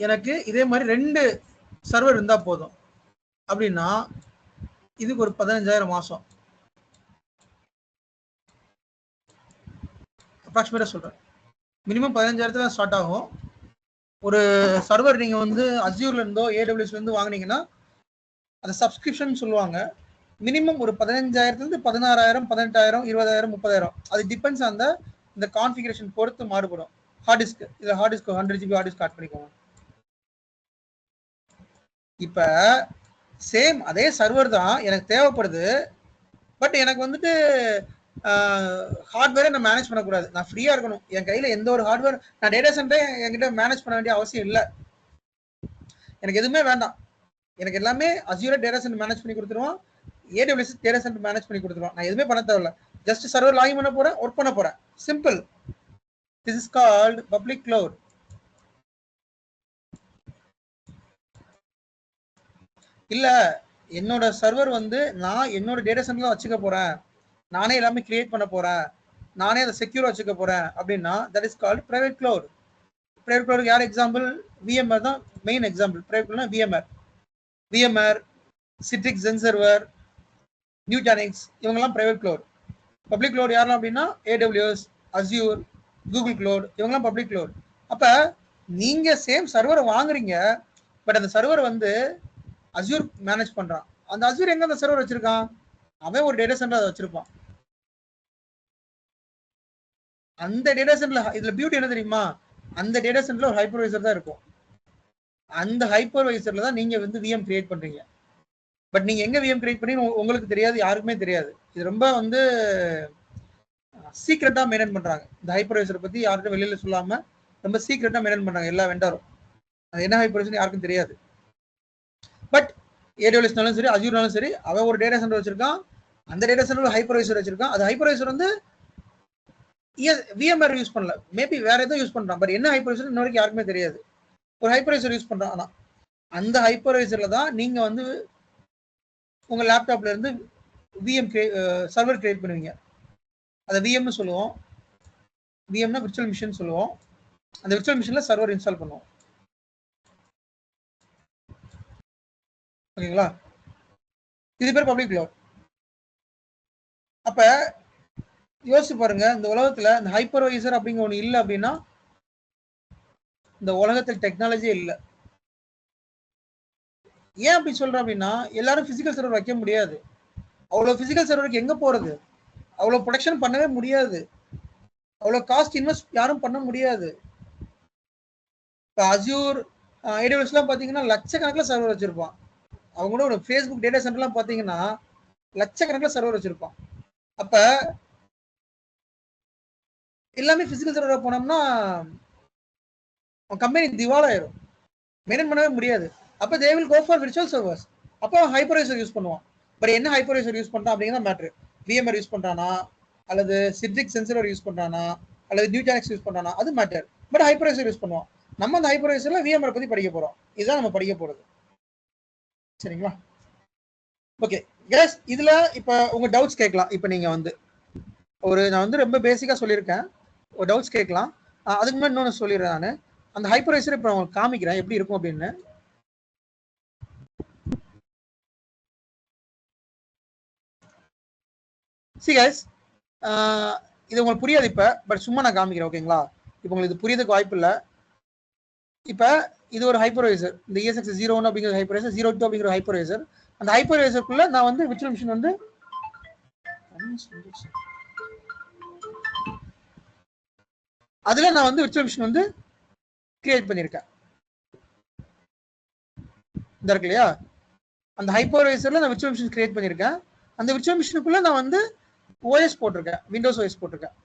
எனக்கு இதே மாதிரி 2 சர்வர் இருந்தா போதும். அப்படின்னா இதுக்கு ஒரு 15,000 மாசம் அப்ராக்சிமேட்டா சொல்றேன். மினிமம் 15,000 ஸ்டார்ட் ஆகும். ஒரு சர்வர் நீங்க வந்து அஸ்யூர்ல இருந்தோ AWS இருந்து வாங்குனீங்கன்னா அந்த சப்ஸ்கிரிப்ஷன் சொல்லுவாங்க. மினிமம் ஒரு 15,000 16,000, 18,000, 20,000, 30,000 அது டிபெண்ட்ஸ் அந்த இந்த கான்ஃபிகரேஷன் பொறுத்து மாறுபடும். ஹார்ட் டிஸ்க், இதுல hard disk 100 GB hard disk add பண்ணிக்கோங்க. இப்ப சேம் அதே சர்வர் தான் எனக்கு தேவைப்படுது. பட் எனக்கு வந்துட்டு ஹார்ட்வேரை நான் மேனேஜ் பண்ணக்கூடாது, நான் ஃப்ரீயா இருக்கணும். என் கையில எந்த ஒரு ஹார்ட்வேர், நான் டேட்டா சென்டரை என்கிட்ட மேனேஜ் பண்ண வேண்டிய அவசியம் இல்லை. எனக்கு எதுவுமே வேண்டாம். எனக்கு எல்லாமே அஸ்யூர் டேட்டா சென்டர் மேனேஜ் பண்ணி கொடுத்துருவோம், ஏடபிள்யூஎஸ் டேட்டா சென்டர் மேனேஜ் பண்ணி கொடுத்துருவோம். நான் எதுவுமே பண்ண தேவையில்ல. ஜஸ்ட் சர்வர் லாகின் பண்ண போறேன், ஒர்க் பண்ண போறேன். Simple. This is called public cloud. இல்ல என்னோட சர்வர் வந்து நான் என்னோட டேட்டா சென்டர்ல வச்சுக்க போறேன், நானே எல்லாமே கிரியேட் பண்ண போறேன், நானே அதை செக்யூரா வச்சுக்க போறேன் அப்படின்னா that is called private cloud. Private cloud யார் எக்ஸாம்பிள்? விஎம்ஆர் தான் main example. Private cloud VMware, Citrix, Xen server, Nutanix, இவங்கெல்லாம் பிரைவேட் கிளவுட். பப்ளிக் கிளவுட் யாரெல்லாம் அப்படின்னா ஏடபிள்யூஎஸ், அஸ்யூர், கூகுள் கிளவுட், இவங்கெல்லாம் பப்ளிக் கிளவுட். அப்ப நீங்க சேம் சர்வரை வாங்குறீங்க, பட் அந்த சர்வர் வந்து அஸ்யூர் மேனேஜ் பண்றான். அந்த அஸ்யூர் எங்க அந்த சர்வர் வச்சிருக்கான்? அவன் ஒரு டேட்டா சென்டர் அதை வச்சிருப்பான். அந்த டேட்டா சென்டர்ல இதுல பியூட்டி என்ன தெரியுமா? அந்த டேட்டா சென்டர்ல ஒரு ஹைப்பர்வைசர் தான் இருக்கும். அந்த ஹைப்பர்வைசர்ல தான் நீங்க வந்து விஎம் கிரியேட் பண்றீங்க. பட் நீங்க எங்க விஎம் கிரியேட் பண்ணி உங்களுக்கு தெரியாது, யாருக்குமே தெரியாது. இது ரொம்ப வந்து சீக்ரெட்டா மெயின்டைன் பண்றாங்க. இந்த ஹைப்பர்வைசரை பத்தி யாருக்கும் வெளியில சொல்லாம ரொம்ப சீக்ரெட்டா மெயின்டைன் பண்றாங்க எல்லா வெண்டாரும். அது என்ன ஹைப்பர்வைசர் யாருக்கும் தெரியாது. பட் ஏடபிள்யூஎஸ்னாலும் சரி, அஸ்யூர்னாலும் சரி, அவன் ஒரு டேட்டா சென்டர் வச்சிருக்கான். அந்த டேட்டா சென்டர் ஹைப்பர்வைசர் வச்சிருக்கான். அது ஹைப்பர்வைசர் வந்து விஎம்ஆர் யூஸ் பண்ணல, மேபி வேற ஏதோ யூஸ் பண்றான். பட் என்ன ஹைப்பர்வைசர் இன்ன வரைக்கும் யாருக்குமே தெரியாது. ஒரு ஹைப்பர்வைசர் யூஸ் பண்றான். ஆனா அந்த ஹைப்பர்வைசர்ல தான் நீங்க வந்து உங்க லேப்டாப்ல இருந்து விஎம் சர்வர் கிரியேட் பண்ணுவீங்க. அதை விஎம்னு சொல்லுவோம். விஎம்னா விர்ச்சுவல் மிஷின் சொல்லுவோம். அந்த விர்ச்சுவல் மிஷின்ல சர்வர் இன்ஸ்டால் பண்ணுவோம். ஓகேங்களா? இது பேர் பப்ளிக் கிளவுட். அப்ப யோசிச்சு பாருங்க, இந்த உலகத்துல இந்த ஹைப்பர்வைசர் அப்படிங்கிற ஒண்ணு இல்லை அப்படின்னா இந்த உலகத்தில் டெக்னாலஜியே இல்லை. ஏன் அப்படி சொல்றேன் அப்படின்னா, எல்லாரும் பிசிக்கல் சர்வர் வைக்க முடியாது. அவ்வளவு பிசிக்கல் சர்வருக்கு எங்க போறது? அவ்வளவு ப்ரொடக்ஷன் பண்ணவே முடியாது. அவ்வளவு காஸ்ட் இன்வெஸ்ட் யாரும் பண்ண முடியாது. இப்போ அஸ்யூர், ஏடபிள்யூஎஸ் எல்லாம் பாத்தீங்கன்னா லட்சக்கணக்கில் சர்வர் வச்சிருப்பான். அவங்க கூட ஒரு ஃபேஸ்புக் டேட்டா சென்டர்லாம் பாத்தீங்கன்னா லட்சக்கணக்கில் சர்வர் வச்சிருப்பான். அப்ப எல்லாமே பிசிக்கல் சர்வர் போனோம்னா கம்பெனி திவாலாயிரும், மெயின்டைன் பண்ணவே முடியாது. அப்போ they will go for virtual servers. அப்போ ஹைப்பர்வைசர் யூஸ் பண்ணுவான். பட் என்ன ஹைப்பர்வைசர் யூஸ் பண்றான் அப்படிங்கிறத மேட்ரு. விஎம்ஆர் யூஸ் பண்றானா, அல்லது சிட்ரிக்ஸ் சென்சர் யூஸ் பண்றானா, அல்லது நியூடானிக்ஸ் யூஸ் பண்றானா, அது மேட்டர். பட் ஹைப்பர்வைசர் யூஸ் பண்ணுவான். நம்ம அந்த ஹைப்பர்வைசர்ல விஎம்ஆர் பத்தி படிக்க போறோம். இதுதான் நம்ம படிக்க போறது. சரிங்களா? ஓகே கேஸ், இதுல இப்ப உங்க டவுட்ஸ் கேட்கலாம். இப்ப நீங்க வந்து நான் வந்து ரொம்ப பேசிக்கா சொல்லியிருக்கேன், ஒரு டவுட்ஸ் கேட்கலாம். அதுக்கு முன்னாடி இன்னொன்று சொல்லிடுறேன். நான் அந்த ஹைப்பர்வைசர் இப்ப உங்களுக்கு காமிக்கிறேன் எப்படி இருக்கும் அப்படின்னு. See guys, இது உங்களுக்கு புரியாது இப்ப, பட் சும்மா நான் காமிக்கிறேன். ஓகேங்களா? இப்போ உங்களுக்கு இது புரியதுக்கு வாய்ப்பு இல்லை. இப்ப இது ஒரு ஹைப்பர்வைசர். இந்த ESX 01 அப்படிங்கிற ஹைப்பர்வைசர், 02 அப்படிங்கிற ஹைப்பர்வைசர். அந்த ஹைப்பர்வைசருக்குள்ள நான் வந்து விர்ச்சுவல் மிஷின் வந்து அதுல நான் வந்து விர்ச்சுவல் மிஷின் வந்து கிரியேட் பண்ணியிருக்கேன். இந்த இருக்கு இல்லையா, அந்த ஹைப்பர்வைசர்ல நான் விர்ச்சுவல் மிஷின் கிரியேட் பண்ணியிருக்கேன். அந்த விர்ச்சுவல் மிஷினுக்குள்ள நான் வந்து OS போட்டிருக்கேன், விண்டோஸ் OS போட்டிருக்கேன்.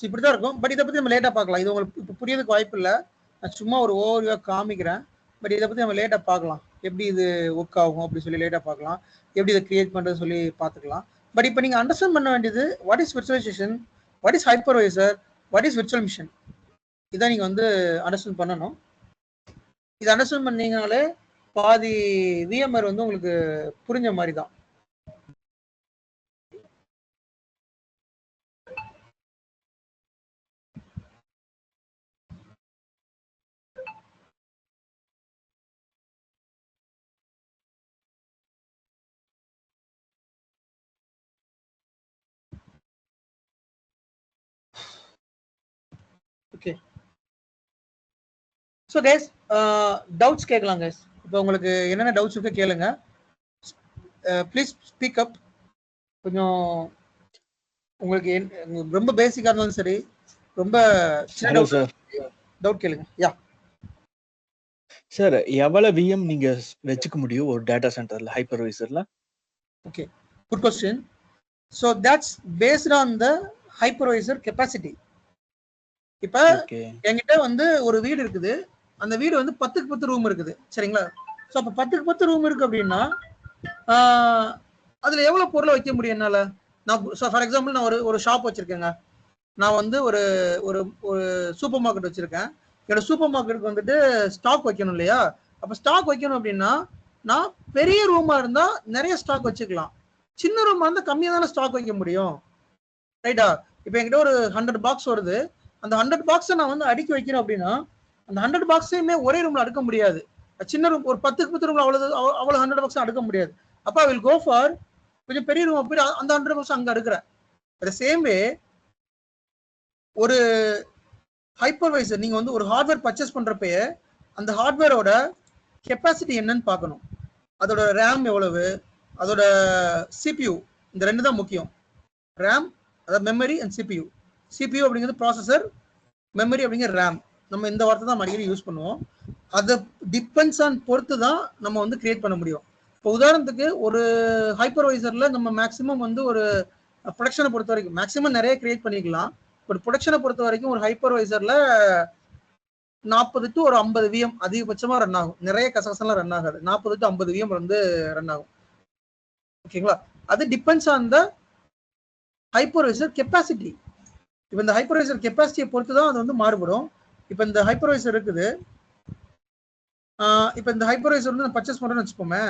இப்படிதான் இருக்கும். பட் இதை பத்தி நம்ம லேட்டா பார்க்கலாம். இது உங்களுக்கு இப்போ புரியறதுக்கு வாய்ப்பு இல்லை. நான் சும்மா ஒரு ஓவர்வியூ காமிக்கிறேன். பட் இதை பத்தி நம்ம லேட்டா பார்க்கலாம், எப்படி இது ஒர்க் ஆகும் அப்படின்னு சொல்லி லேட்டா பார்க்கலாம், எப்படி இதை கிரியேட் பண்றது சொல்லி பார்த்துக்கலாம். பட் இப்போ நீங்க அண்டர்ஸ்டாண்ட் பண்ண வேண்டியது what is virtualisation, what is hypervisor, what is virtual machine. இதான் நீங்க வந்து அண்டர்ஸ்டாண்ட் பண்ணணும். இதை அண்டர்ஸ்டாண்ட் பண்ணீங்கனாலே பாதி விஎம்ஆர் வந்து உங்களுக்கு புரிஞ்ச மாதிரி தான். ஓகே, ஸோ கைஸ் டவுட்ஸ் கேட்கலாம் கைஸ். இப்போ உங்களுக்கு என்னென்ன டவுட்ஸ் இருக்கு கேளுங்க. Please speak up. கொஞ்சம் உங்களுக்கு ரொம்ப பேசிக்கா இருந்தாலும் சரி, ரொம்ப சின்ன டவுட் கேளுங்க. யா சார், எவ்வளவு விஎம் நீங்க வச்சுக்க முடியும் ஒரு டேட்டா சென்டர்ல, ஹைப்பர்வைசர்ல? Okay, good question. So that's based on the hypervisor capacity. இப்ப என்கிட்ட வந்து ஒரு வீடு இருக்குது, அந்த வீடு வந்து 10க்கு 10 ரூம் இருக்குது, சரிங்களா? ஸோ அப்போ 10க்கு 10 ரூம் இருக்கு அப்படின்னா அதுல எவ்வளவு பொருளை வைக்க முடியும் என்னால? நான் ஃபார் எக்ஸாம்பிள் நான் ஒரு ஷாப் வச்சிருக்கேங்க. நான் வந்து ஒரு ஒரு ஒரு சூப்பர் மார்க்கெட் வச்சிருக்கேன். என்னோட சூப்பர் மார்க்கெட்டுக்கு வந்துட்டு ஸ்டாக் வைக்கணும் இல்லையா? அப்ப ஸ்டாக் வைக்கணும் அப்படின்னா நான் பெரிய ரூமா இருந்தா நிறைய ஸ்டாக் வச்சுக்கலாம். சின்ன ரூமா இருந்தா கம்மியா தானே ஸ்டாக் வைக்க முடியும், ரைட்டா? இப்போ என்கிட்ட ஒரு 100 பாக்ஸ் வருது. அந்த 100 பாக்ஸை நான் வந்து அடுக்கி வைக்கிறேன் அப்படின்னா அந்த 100 பாக்ஸையுமே ஒரே ரூம்ல அடுக்க முடியாது. சின்ன ரூம் ஒரு 10க்கு 10 ரூம்ல அவ்வளவு 100 பாக்ஸ் அடுக்க முடியாது. அப்ப ஐ வில் கோ ஃபார் கொஞ்சம் பெரிய ரூம் போய் அந்த 100 பாக்ஸ் அங்க அடுக்கிறேன். சேம் வே ஒரு ஹைப்பர்வைசர் நீங்க வந்து ஒரு ஹார்ட்வேர் பர்ச்சேஸ் பண்றப்பயே அந்த ஹார்ட்வேரோட கெப்பாசிட்டி என்னன்னு பார்க்கணும். அதோட ரேம் எவ்வளவு, அதோட சிபியூ, இந்த ரெண்டு தான் முக்கியம். ரேம் அதாவது மெமரி அண்ட் சிபியூ. சிபியூ அப்படிங்கிறது ப்ராசஸர், மெமரி அப்படிங்கிற ரேம். நம்ம இந்த வார்த்தை தான் அடிக்கடி யூஸ் பண்ணுவோம். அதை டிபெண்ட்ஸ் ஆன் பொறுத்து தான் நம்ம வந்து கிரியேட் பண்ண முடியும். இப்போ உதாரணத்துக்கு ஒரு ஹைப்பர்வைசர்ல நம்ம மேக்சிமம் வந்து ஒரு ப்ரொடக்ஷனை பொறுத்த வரைக்கும் மேக்சிமம் நிறைய கிரியேட் பண்ணிக்கலாம். ஒரு ப்ரொடக்ஷனை பொறுத்த வரைக்கும் ஒரு ஹைப்பர்வைசர்ல 40 to 50 விஎம் அதிகபட்சமா ரன் ஆகும். நிறைய கசகசம்லாம் ரன் ஆகாது. 40 to 50 விஎம் வந்து ரன் ஆகும். ஓகேங்களா? அது depends on the hypervisor capacity. இப்போ இந்த ஹைப்பர்வைசர் கெப்பாசிட்டியை பொறுத்து தான் அது வந்து மாறுபடும். இப்போ இந்த ஹைப்பர்வைசர் இருக்குது, இப்போ இந்த ஹைப்பர்வைசர் வந்து நான் பர்ச்சேஸ் பண்ணுறேன்னு வச்சுப்போமே,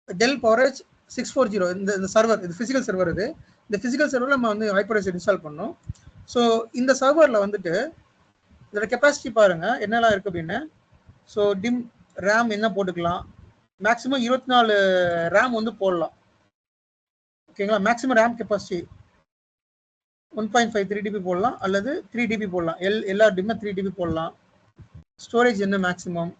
டெல் பவரேஜ் 640 இந்த சர்வர், இது பிசிக்கல் சர்வர். இது இந்த பிசிக்கல் சர்வரில் நம்ம வந்து ஹைப்பர்வைசர் இன்ஸ்டால் பண்ணோம். ஸோ இந்த சர்வரில் வந்துட்டு இதோட கெப்பாசிட்டி பாருங்க என்னெல்லாம் இருக்கு அப்படின்னு. ஸோ டிம் ரேம் என்ன போட்டுக்கலாம், மேக்ஸிமம் 24 ரேம் வந்து போடலாம். ஓகேங்களா? மேக்ஸிமம் ரேம் கெப்பாசிட்டி 1.5 3 டிபி போடலாம் அல்லது 3 டிபி போடலாம். எல்லா டிம்மே 3 டிபி போடலாம். ஸ்டோரேஜ் என்ன மேக்ஸிமம்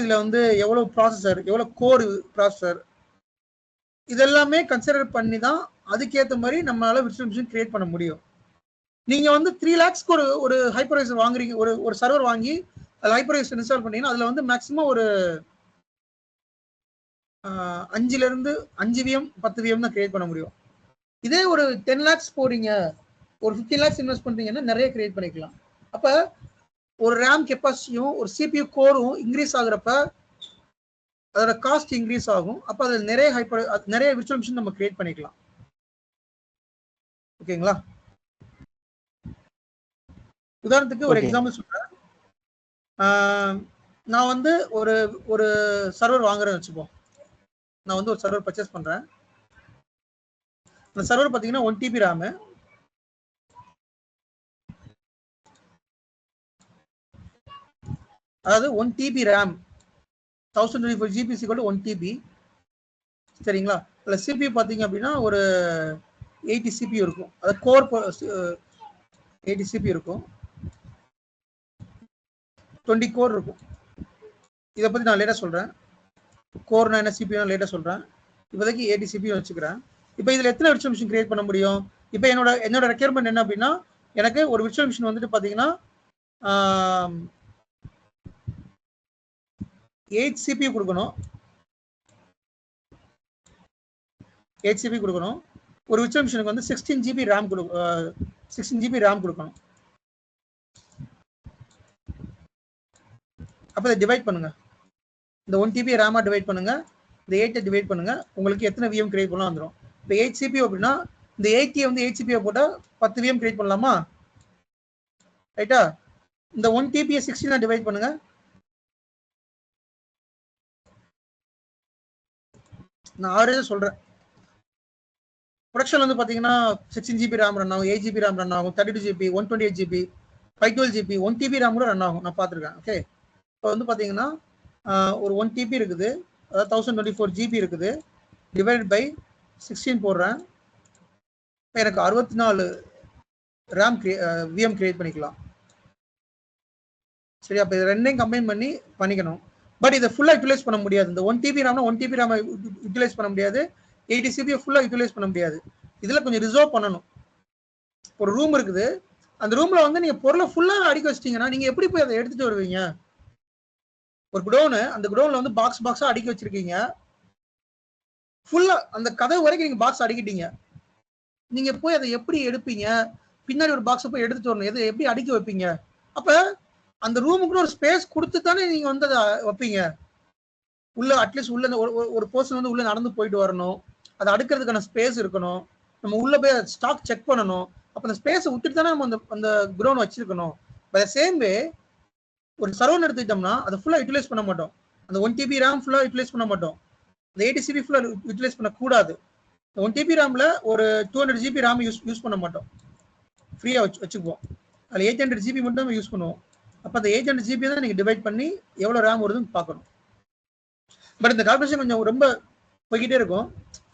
இதில் வந்து எவ்வளோ ப்ராசஸர், எவ்வளோ கோர் ப்ராசஸர், இதெல்லாமே கன்சிடர் பண்ணி தான் அதுக்கேற்ற மாதிரி நம்மளால விர்ச்சுவல் மிஷின் கிரியேட் பண்ண முடியும். நீங்க வந்து 3 lakhsக்கு ஒரு ஹைப்பர்வைசர் வாங்குறீங்க, ஒரு சர்வர் வாங்கி அது ஹைப்பர்வைசர் இன்ஸ்டால் பண்ணீங்கன்னா அதுல வந்து மேக்ஸிமம் ஒரு 5 விஎம் 10 விஎம் தான் கிரியேட் பண்ண முடியும். இதே ஒரு 10 lakhs போறீங்க, ஒரு 15 lakhs இன்வெஸ்ட் பண்றீங்கன்னா நிறைய கிரியேட் பண்ணிக்கலாம். அப்ப ஒரு ரேம் கெப்பாசிட்டியும் ஒரு சிபியூ கோரும் இன்க்ரீஸ் ஆகுறப்ப அதோட காஸ்ட் இன்க்ரீஸ் ஆகும். அப்ப அது நிறைய விர்ச்சுவல் மிஷின் நம்ம கிரியேட் பண்ணிக்கலாம். ஓகேங்களா? உதாரணத்துக்கு ஒரு எக்ஸாம்பிள் சொல்றேன். நான் வந்து ஒரு சர்வர் வாங்குறேன்னு வச்சுப்போம். நான் வந்து ஒரு சர்வர் பர்ச்சேஸ் பண்றேன். அந்த சர்வர் பாத்தீங்கன்னா 1 TB ரேம், அதாவது 1 TB ரேம் 1024 GB = 1 TB. சரிங்களா? அதில் சிபியூ பார்த்தீங்க அப்படின்னா ஒரு 80 CPU இருக்கும். அதாவது கோர் 80 CPU இருக்கும், 20 கோர் இருக்கும். இதை பற்றி நான் லேட்டாக சொல்கிறேன். கோர்னா என்ன, சிபியூ லேட்டாக சொல்கிறேன். இப்போதைக்கு 80 CPU வச்சுக்கிறேன். இப்போ இதில் எத்தனை விர்ச்சுவல் மிஷின் கிரியேட் பண்ண முடியும்? இப்போ என்னோட ரெக்யர்மெண்ட் என்ன அப்படின்னா, எனக்கு ஒரு விர்ச்சுவல் மிஷின் வந்துட்டு பார்த்தீங்கன்னா 8 CPU கொடுக்கணும். 8 GB கொடுக்கணும். ஒரு விர்ச்சுவல் மிஷினுக்கு வந்து 16 GB ரேம் 16 GB ரேம் கொடுக்கணும். அப்போ இதை டிவைட் பண்ணுங்க. இந்த 1 TB ரேமா டிவைட் பண்ணுங்க, இந்த 8 டிவைட் பண்ணுங்க, உங்களுக்கு எத்தனை விஎம் கிரியேட் பண்ணலாம் வந்துடும். இப்போ 8 CPU அப்படின்னா இந்த 80 வந்து 8 CPU போட்டால் 10 விஎம் கிரியேட் பண்ணலாமா? ரைட்டா? இந்த 1 TB 16 டிவைட் பண்ணுங்க. நான் ஆவரேஜா சொல்றேன். ப்ரொடக்ஷன் வந்து பாத்தீங்கன்னா 16 GB ரேம் ரன் ஆகும், 8 GB ரேம் ரன் ஆகும், 32 GB, 128 GB, 512 GB, 1 TB RAM கூட ரன் ஆகும். நான் பார்த்துருக்கேன். ஓகே, இப்போ வந்து பாத்தீங்கன்னா ஒரு 1 TB இருக்குது, அதாவது 1024 GB இருக்குது, டிவைட் பை 16 போடுறேன். இப்போ எனக்கு 64 ரேம் விஎம் கிரியேட் பண்ணிக்கலாம். சரி, அப்போ இது ரெண்டையும் கம்பைன் பண்ணிக்கணும். பட் இதை ஃபுல்லாக யூட்டிலைஸ் பண்ண முடியாது. இந்த 1 TB ரேம்னா 1 TB ரேமை யூட்டிலைஸ் பண்ண முடியாது, 80 CPU ஃபுல்லாக யூட்டிலைஸ் பண்ண முடியாது. இதுல கொஞ்சம் ரிசர்வ் பண்ணணும். ஒரு ரூம் இருக்குது, அந்த ரூம்ல வந்து நீங்க பொருளை ஃபுல்லா அடுக்கி வச்சிட்டீங்கன்னா நீங்க எப்படி போய் அதை எடுத்துட்டு வருவீங்க? ஒரு குடோனு, அந்த குடோன்ல வந்து பாக்ஸ் பாக்ஸா அடுக்கி வச்சிருக்கீங்க, ஃபுல்லா அந்த கதவு வரைக்கும் நீங்க பாக்ஸ் அடுக்கிட்டீங்க, நீங்க போய் அதை எப்படி எடுப்பீங்க? பின்னாடி ஒரு பாக்ஸ் போய் எடுத்துட்டு வரணும், எதை எப்படி அடுக்கி வைப்பீங்க? அப்ப அந்த ரூமுக்குன்னு ஒரு ஸ்பேஸ் கொடுத்து தானே நீங்க வந்து அதை வைப்பீங்க. உள்ள அட்லீஸ்ட் உள்ள ஒரு பர்சன் வந்து உள்ள நடந்து போயிட்டு வரணும், அதை அடுக்கிறதுக்கான ஸ்பேஸ் இருக்கணும், நம்ம உள்ள போய் ஸ்டாக் செக் பண்ணணும். அப்ப அந்த ஸ்பேஸை விட்டுட்டு தானே நம்ம அந்த அந்த குடோன் வச்சிருக்கணும். பை சேம் வே ஒரு சர்வர் எடுத்துக்கிட்டோம்னா அதை ஃபுல்லா யூட்டிலைஸ் பண்ண மாட்டோம். அந்த 1 TB ரேம் ஃபுல்லா யூட்டிலைஸ் பண்ண மாட்டோம், அந்த 80 GB ஃபுல்லா யூட்டிலைஸ் பண்ணக்கூடாது. 1 TB ரேம்ல ஒரு 200 GB ரேம் யூஸ் பண்ண மாட்டோம், ஃப்ரீயா வச்சுக்குவோம். அதில் 800 GB மட்டும் யூஸ் பண்ணுவோம். அப்போ அந்த 800 GB தான் நீங்கள் டிவைட் பண்ணி எவ்வளோ ரேம் வருதுன்னு பார்க்கணும். பட் இந்த கால்குலேஷன் கொஞ்சம் ரொம்ப போய்கிட்டே இருக்கும்.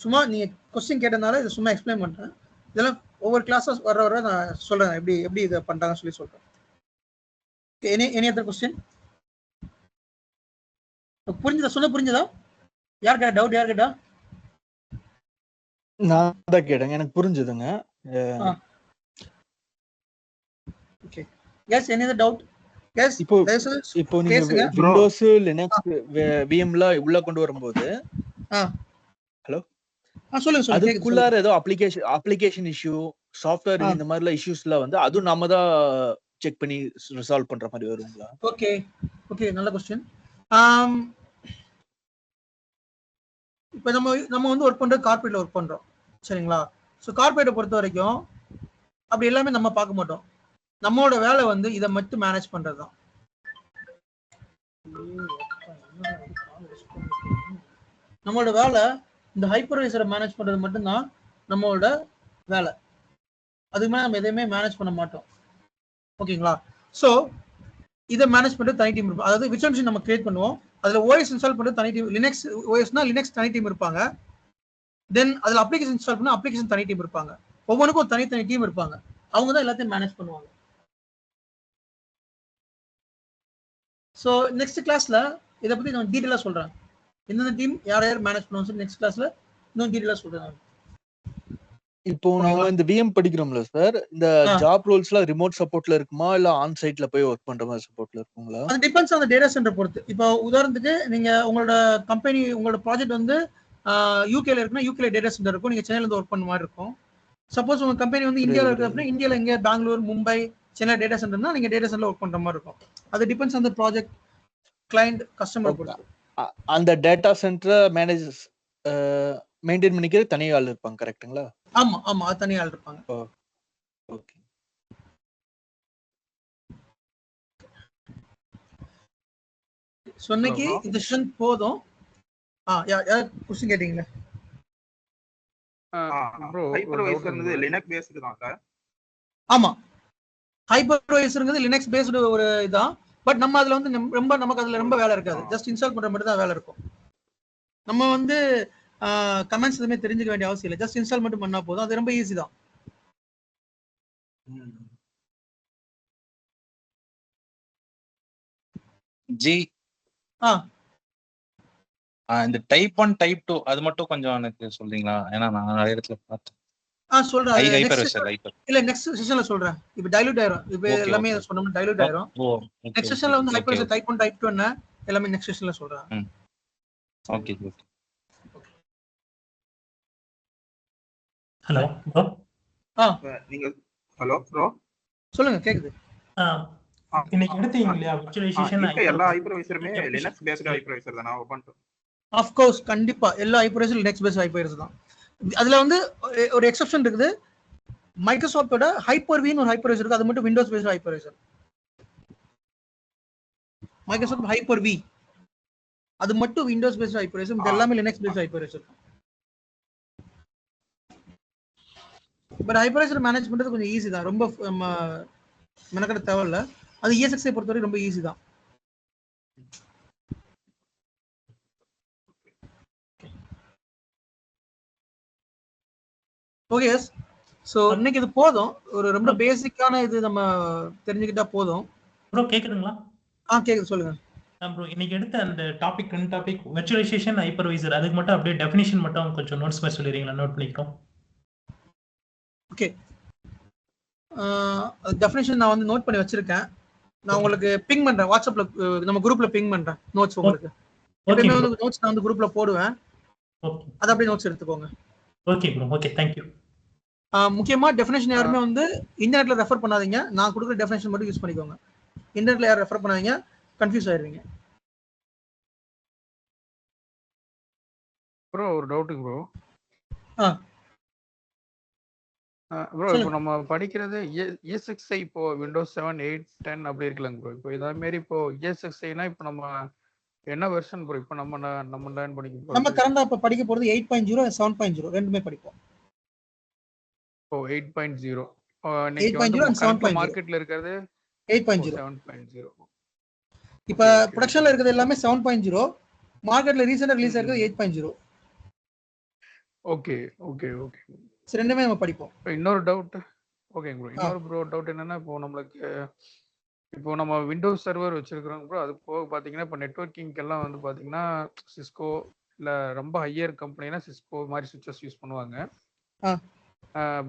சும்மா நீங்கள் கொஸ்டின் கேட்டதுனால இதை சும்மா எக்ஸ்பிளைன் பண்ணுறேன். இதெல்லாம் ஒவ்வொரு கிளாஸஸ் வர நான் சொல்கிறேன் எப்படி எப்படி இதை பண்ணுறாங்கன்னு சொல்லி சொல்கிறேன். Any other question? புரிஞ்சதா? யார் கேட்டா டவுட்? யார் கேட்டா? நான் தான் கேட்டேங்க, எனக்கு புரிஞ்சுதுங்க. Okay, yes, any other doubt? Yes, இப்போ நீங்க விண்டோஸ் லினக்ஸ் விஎம்ல உள்ள கொண்டு வரும்போது ஹலோ சொல்லுங்க. அதுக்குள்ளார ஏதோ அப்ளிகேஷன் இஷ்யூ, சாஃப்ட்வேர் இந்த மாதிரிலாம் இஷ்யூஸ்ல வந்து அது நம்ம தான் செக் பண்ணி ரிசால்வ் பண்ற மாதிரி வருங்களா? ஓகே, நல்ல கொஸ்டின். இப்போ நம்ம வந்து ஒர்க் பண்றது கார்பரேட்ல ஒர்க் பண்றோம், சரிங்களா? ஸோ கார்பரேட்டை பொறுத்த வரைக்கும் அப்படி எல்லாமே நம்ம பார்க்க மாட்டோம். நம்மளோட வேலை வந்து இதை மட்டும் மேனேஜ் பண்றது தான். நம்மளோட வேலை இந்த ஹைப்பர்வைசரை மேனேஜ் பண்றது மட்டும்தான் நம்மளோட வேலை. அதுக்கு மேலே நம்ம எதையுமே மேனேஜ் பண்ண மாட்டோம், ஓகேங்களா? ஸோ இதை மேனேஜ் பண்ணுறது தனி டீம் இருக்கும். அதாவது விர்ச்சுவல் மிஷின் நம்ம கிரியேட் பண்ணுவோம், அதில் ஓஎஸ் இன்ஸ்டால் பண்ணுறது தனி டீம். லினக்ஸ் ஓஎஸ்னா லினக்ஸ் தனி டீம் இருப்பாங்க. தென் அதில் அப்ளிகேஷன் இன்ஸ்டால் பண்ணால் அப்ளிகேஷன் தனி டீம் இருப்பாங்க. ஒவ்வொன்றுக்கும் ஒரு தனித்தனி டீம் இருப்பாங்க, அவங்க தான் எல்லாத்தையும் மேனேஜ் பண்ணுவாங்க. ஸோ நெக்ஸ்ட் கிளாஸ்ல இதை பற்றி நான் டீட்டெயிலாக சொல்கிறேன், எந்தெந்த டீம் யார் மேனேஜ் பண்ணுவோம் சொல்லி நெக்ஸ்ட் கிளாஸ்ல இன்னும் டீட்டெயிலாக சொல்கிறேன். இப்போ நாம இந்த விஎம் படிக்கிறோம்ல சார், இந்த ஜாப் ரோல்ஸ்லாம் ரிமோட் சப்போர்ட்ல இருக்குமா இல்ல ஆன் சைட்ல போய் ஒர்க் பண்ற மாதிரி சப்போர்ட்ல இருக்குங்களா? அது டிபெண்ட்ஸ் ஆன் டேட்டா சென்டர் பொறுத்து. இப்போ உதாரணத்துக்கு நீங்க உங்களோட கம்பெனி உங்களோட ப்ராஜெக்ட் வந்து யூகேல இருக்குன்னா யூகேல டேட்டா சென்டர் இருக்கும், நீங்க சென்னையில இருந்து ஒர்க் பண்ண மாதிரி இருக்கும். சப்போஸ் உங்க கம்பெனி வந்து இந்தியாவில் இருக்கு அப்படின்னா இந்தியாவில் எங்கே பெங்களூர், மும்பை, சென்னை டேட்டா சென்டர்னா நீங்க டேட்டா சென்டர்ல ஒர்க் பண்ற மாதிரி இருக்கும். அது depends on the project, client, customer பொறுத்து. அந்த டேட்டா சென்டரை மெயின்டைன் பண்ணிக்கிறது தனி ஆள் இருப்பாங்க, கரெக்ட்டுங்களா? ஆமா, அது தனி ஆள் இருப்பாங்க. ஓகே. சொன்னக்கு இந்த செஷன் போதும். யார் क्वेश्चन கேட்டிங்களா? ஹைப்பர்வைசர்ங்கிறது லினக்ஸ் பேஸ்டு தான் சார். ஆமா, ஹைப்பர்வைசர்ங்கிறது லினக்ஸ் பேஸ்டு ஒரு இதான். பட் நம்ம அதுல வந்து நமக்கு அதுல ரொம்ப வேலை இருக்காது, ஜஸ்ட் இன்ஸ்டால் பண்ற மட்டும் தான் வேலை இருக்கும். நம்ம வந்து கமெண்ட்ஸ் எதுவுமே தெரிஞ்சுக்க வேண்டிய அவசியம் இல்லை, ஜஸ்ட் இன்ஸ்டால் மட்டும் பண்ணா போதும், அது ரொம்ப ஈஸி தான். ஜி இந்த டைப் 1 டைப் 2 அது மட்டும் கொஞ்சம் எனக்கு சொல்றீங்களா? ஏன்னா நான் நிறைய இடத்துல பார்த்தேன். சொல்றேன். ஹைப்பர்வைசர் இல்ல நெக்ஸ்ட் செஷன்ல சொல்றேன். இப்போ டைலூட் ஆயிரும், இப்போ எல்லாமே சொன்னோம்னா டைலூட் ஆயிரும். நெக்ஸ்ட் செஷன்ல வந்து ஹைப்பர்வைசர் டைப் 1 டைப் 2 என்ன எல்லாமே நெக்ஸ்ட் செஷன்ல சொல்றேன். ஓகே. Hello bro. நீங்க ஹலோ ப்ரோ சொல்லுங்க, கேக்குது. இன்னைக்கு எடுத்தீங்க இல்லையா விர்ச்சுவலைசேஷன்? எல்லா ஹைப்பர்வைசருமே லினக்ஸ் பேஸ்டு ஹைப்பர்வைசர் தானா? உபுண்டு ஆஃப் கோர்ஸ், கண்டிப்பா எல்லா ஹைப்பர்வைசரும் லினக்ஸ் பேஸ்டு ஹைப்பர்வைசர் தான். அதுல வந்து ஒரு எக்ஸெப்ஷன் இருக்குது. மைக்ரோசாஃப்ட்டோட ஹைப்பர்-வின்னு ஒரு ஹைப்பர்வைசர் இருக்கு, அது மட்டும் Windows based hypervisor. Microsoft Hyper-V அது மட்டும் விண்டோஸ் பேஸ்டு ஹைப்பர்வைசர், இது எல்லாமே Linux based hypervisor. But hypervisor manage பண்றது கொஞ்சம் ஈஸி தான், ரொம்ப மெனக்கட தேவையில்ல. அது ESXi பொறுத்தவரை ரொம்ப ஈஸி தான். ஓகே, சோ இன்னைக்கு இது போதும், ஒரு ரொம்ப பேசிக்கான இது நம்ம தெரிஞ்சுக்கிட்டா போதும். ப்ரோ கேக்குதுங்களா? கேக்குது, சொல்லுங்க. ப்ரோ இன்னைக்கு எடுத்த அந்த டாபிக் விர்ச்சுவலைசேஷன் ஹைப்பர்வைசர், அதுக்கு மட்டும் அப்படியே டெஃபினிஷன் மட்டும் கொஞ்சம் நோட்ஸ் மாதிரி சொல்லிடுறீங்களா? நோட் பண்ணிக்கிறோம். ஓகே, டெஃபினேஷன் நான் வந்து நோட் பண்ணி வச்சிருக்கேன். நான் உங்களுக்கு பிங் பண்றேன் வாட்ஸ்அப்ல, நம்ம குரூப்ல பிங் பண்றேன் நோட்ஸ் உங்களுக்கு. எப்பவுமே வந்து நோட்ஸ் நான் வந்து குரூப்ல போடுவேன், அதை அப்படியே நோட்ஸ் எடுத்துக்கோங்க. Okay bro, okay, thank you. முக்கியமா டெஃபினேஷன் யாருமே வந்து இன்டர்நெட்ல ரெஃபர் பண்ணாதீங்க. நான் கொடுக்குற டெஃபினேஷன் மட்டும் யூஸ் பண்ணிக்கோங்க. இன்டர்நெட்ல யாரும் ரெஃபர் பண்ணாதீங்க, கன்ஃபியூஸ் ஆயிருவீங்க. ப்ரோ ஒரு டவுட்டுங்க ப்ரோ. ப்ரோ சொல்லுங்க. இப்போ நம்ம படிக்கிறது ESXi இப்போ Windows 7, 8, 10 அப்படி இருக்கலங்க ப்ரோ. இப்போ இதே மாதிரி இப்போ ESXiனா இப்போ நம்ம என்ன வெர்ஷன் ப்ரோ? இப்போ நம்ம லேர்ன் பண்ணிக்க நம்ம கரண்டா இப்ப படிக்க போறது 8.0 7.0 ரெண்டுமே படிப்போம். ஓ 8.0. 8.0 and 7.0. மார்க்கெட்ல இருக்கிறது 8.0. 7.0. இப்ப ப்ரொடக்ஷன்ல இருக்கிறது எல்லாமே 7.0, மார்க்கெட்ல ரீசெண்டா ரிலீஸ் ஆகிறது 8.0. Okay okay okay. சரி, ரெண்டுமே நம்ம படிப்போம். இன்னொரு டவுட். ஓகேங்க ப்ரோ. இன்னொரு ப்ரோ டவுட் என்னன்னா, இப்போ நம்மளுக்கு இப்போ நம்ம விண்டோஸ் சர்வர் வச்சிருக்கிறோம் ப்ரோ. அது போக பார்த்தீங்கன்னா இப்போ நெட்வொர்க்கிங்கெல்லாம் வந்து பார்த்தீங்கன்னா சிஸ்கோ இல்லை ரொம்ப ஹையர் கம்பெனினா சிஸ்கோ மாதிரி சுவிட்சஸ் யூஸ் பண்ணுவாங்க.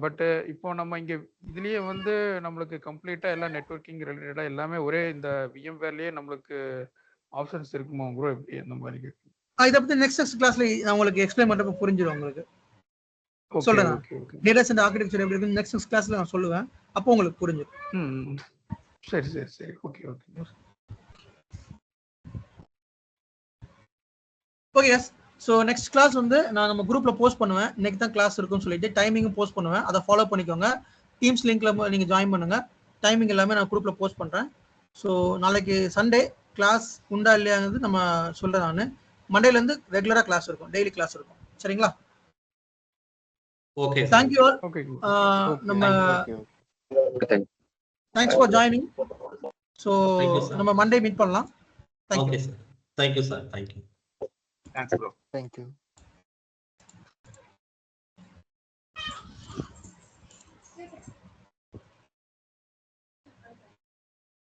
பட் இப்போ நம்ம இங்கே இதுலேயே வந்து நம்மளுக்கு கம்ப்ளீட்டாக எல்லாம் நெட்வொர்க்கிங் ரிலேட்டடாக எல்லாமே ஒரே இந்த VMwareலயே நம்மளுக்கு ஆப்ஷன்ஸ் இருக்குமா ப்ரோ? எப்படி அந்த மாதிரி? இதை பத்தி நெக்ஸ்ட் கிளாஸ்ல நான் உங்களுக்கு எக்ஸ்பிளைன் பண்றப்ப புரிஞ்சிடும் உங்களுக்கு. ஓகே சொல்றேன். Okay okay. Data centre architecture எப்படி இருக்கு நெக்ஸ்ட் கிளாஸ்ல நான் சொல்லுவேன், அப்போ உங்களுக்கு புரிஞ்சிடும். சரி சரி சரி. Okay okay okay yes. So next class வந்து நான் நம்ம குரூப்ல போஸ்ட் பண்ணுவேன். இன்னைக்கு தான் கிளாஸ் இருக்குன்னு சொல்லிட்டு டைமிங்கும் போஸ்ட் பண்ணுவேன். அதை ஃபாலோ பண்ணிக்கோங்க. டீம்ஸ் லிங்க்ல நீங்க ஜாயின் பண்ணுங்க. டைமிங் எல்லாமே நான் குரூப்ல போஸ்ட் பண்றேன். ஸோ நாளைக்கு சண்டே கிளாஸ் உண்டா இல்லையாங்கிறது நம்ம சொல்றேன். நான் மண்டேல இருந்து ரெகுலரா கிளாஸ் இருக்கும், டெய்லி கிளாஸ் இருக்கும். சரிங்களா? Okay, thank you all. ஓகே. நம்ம okay. Thanks for joining. So நம்ம மண்டே மீட் பண்ணலாம். Thank you. Okay sir, thank you sir, thank you. Thanks bro. Thank you.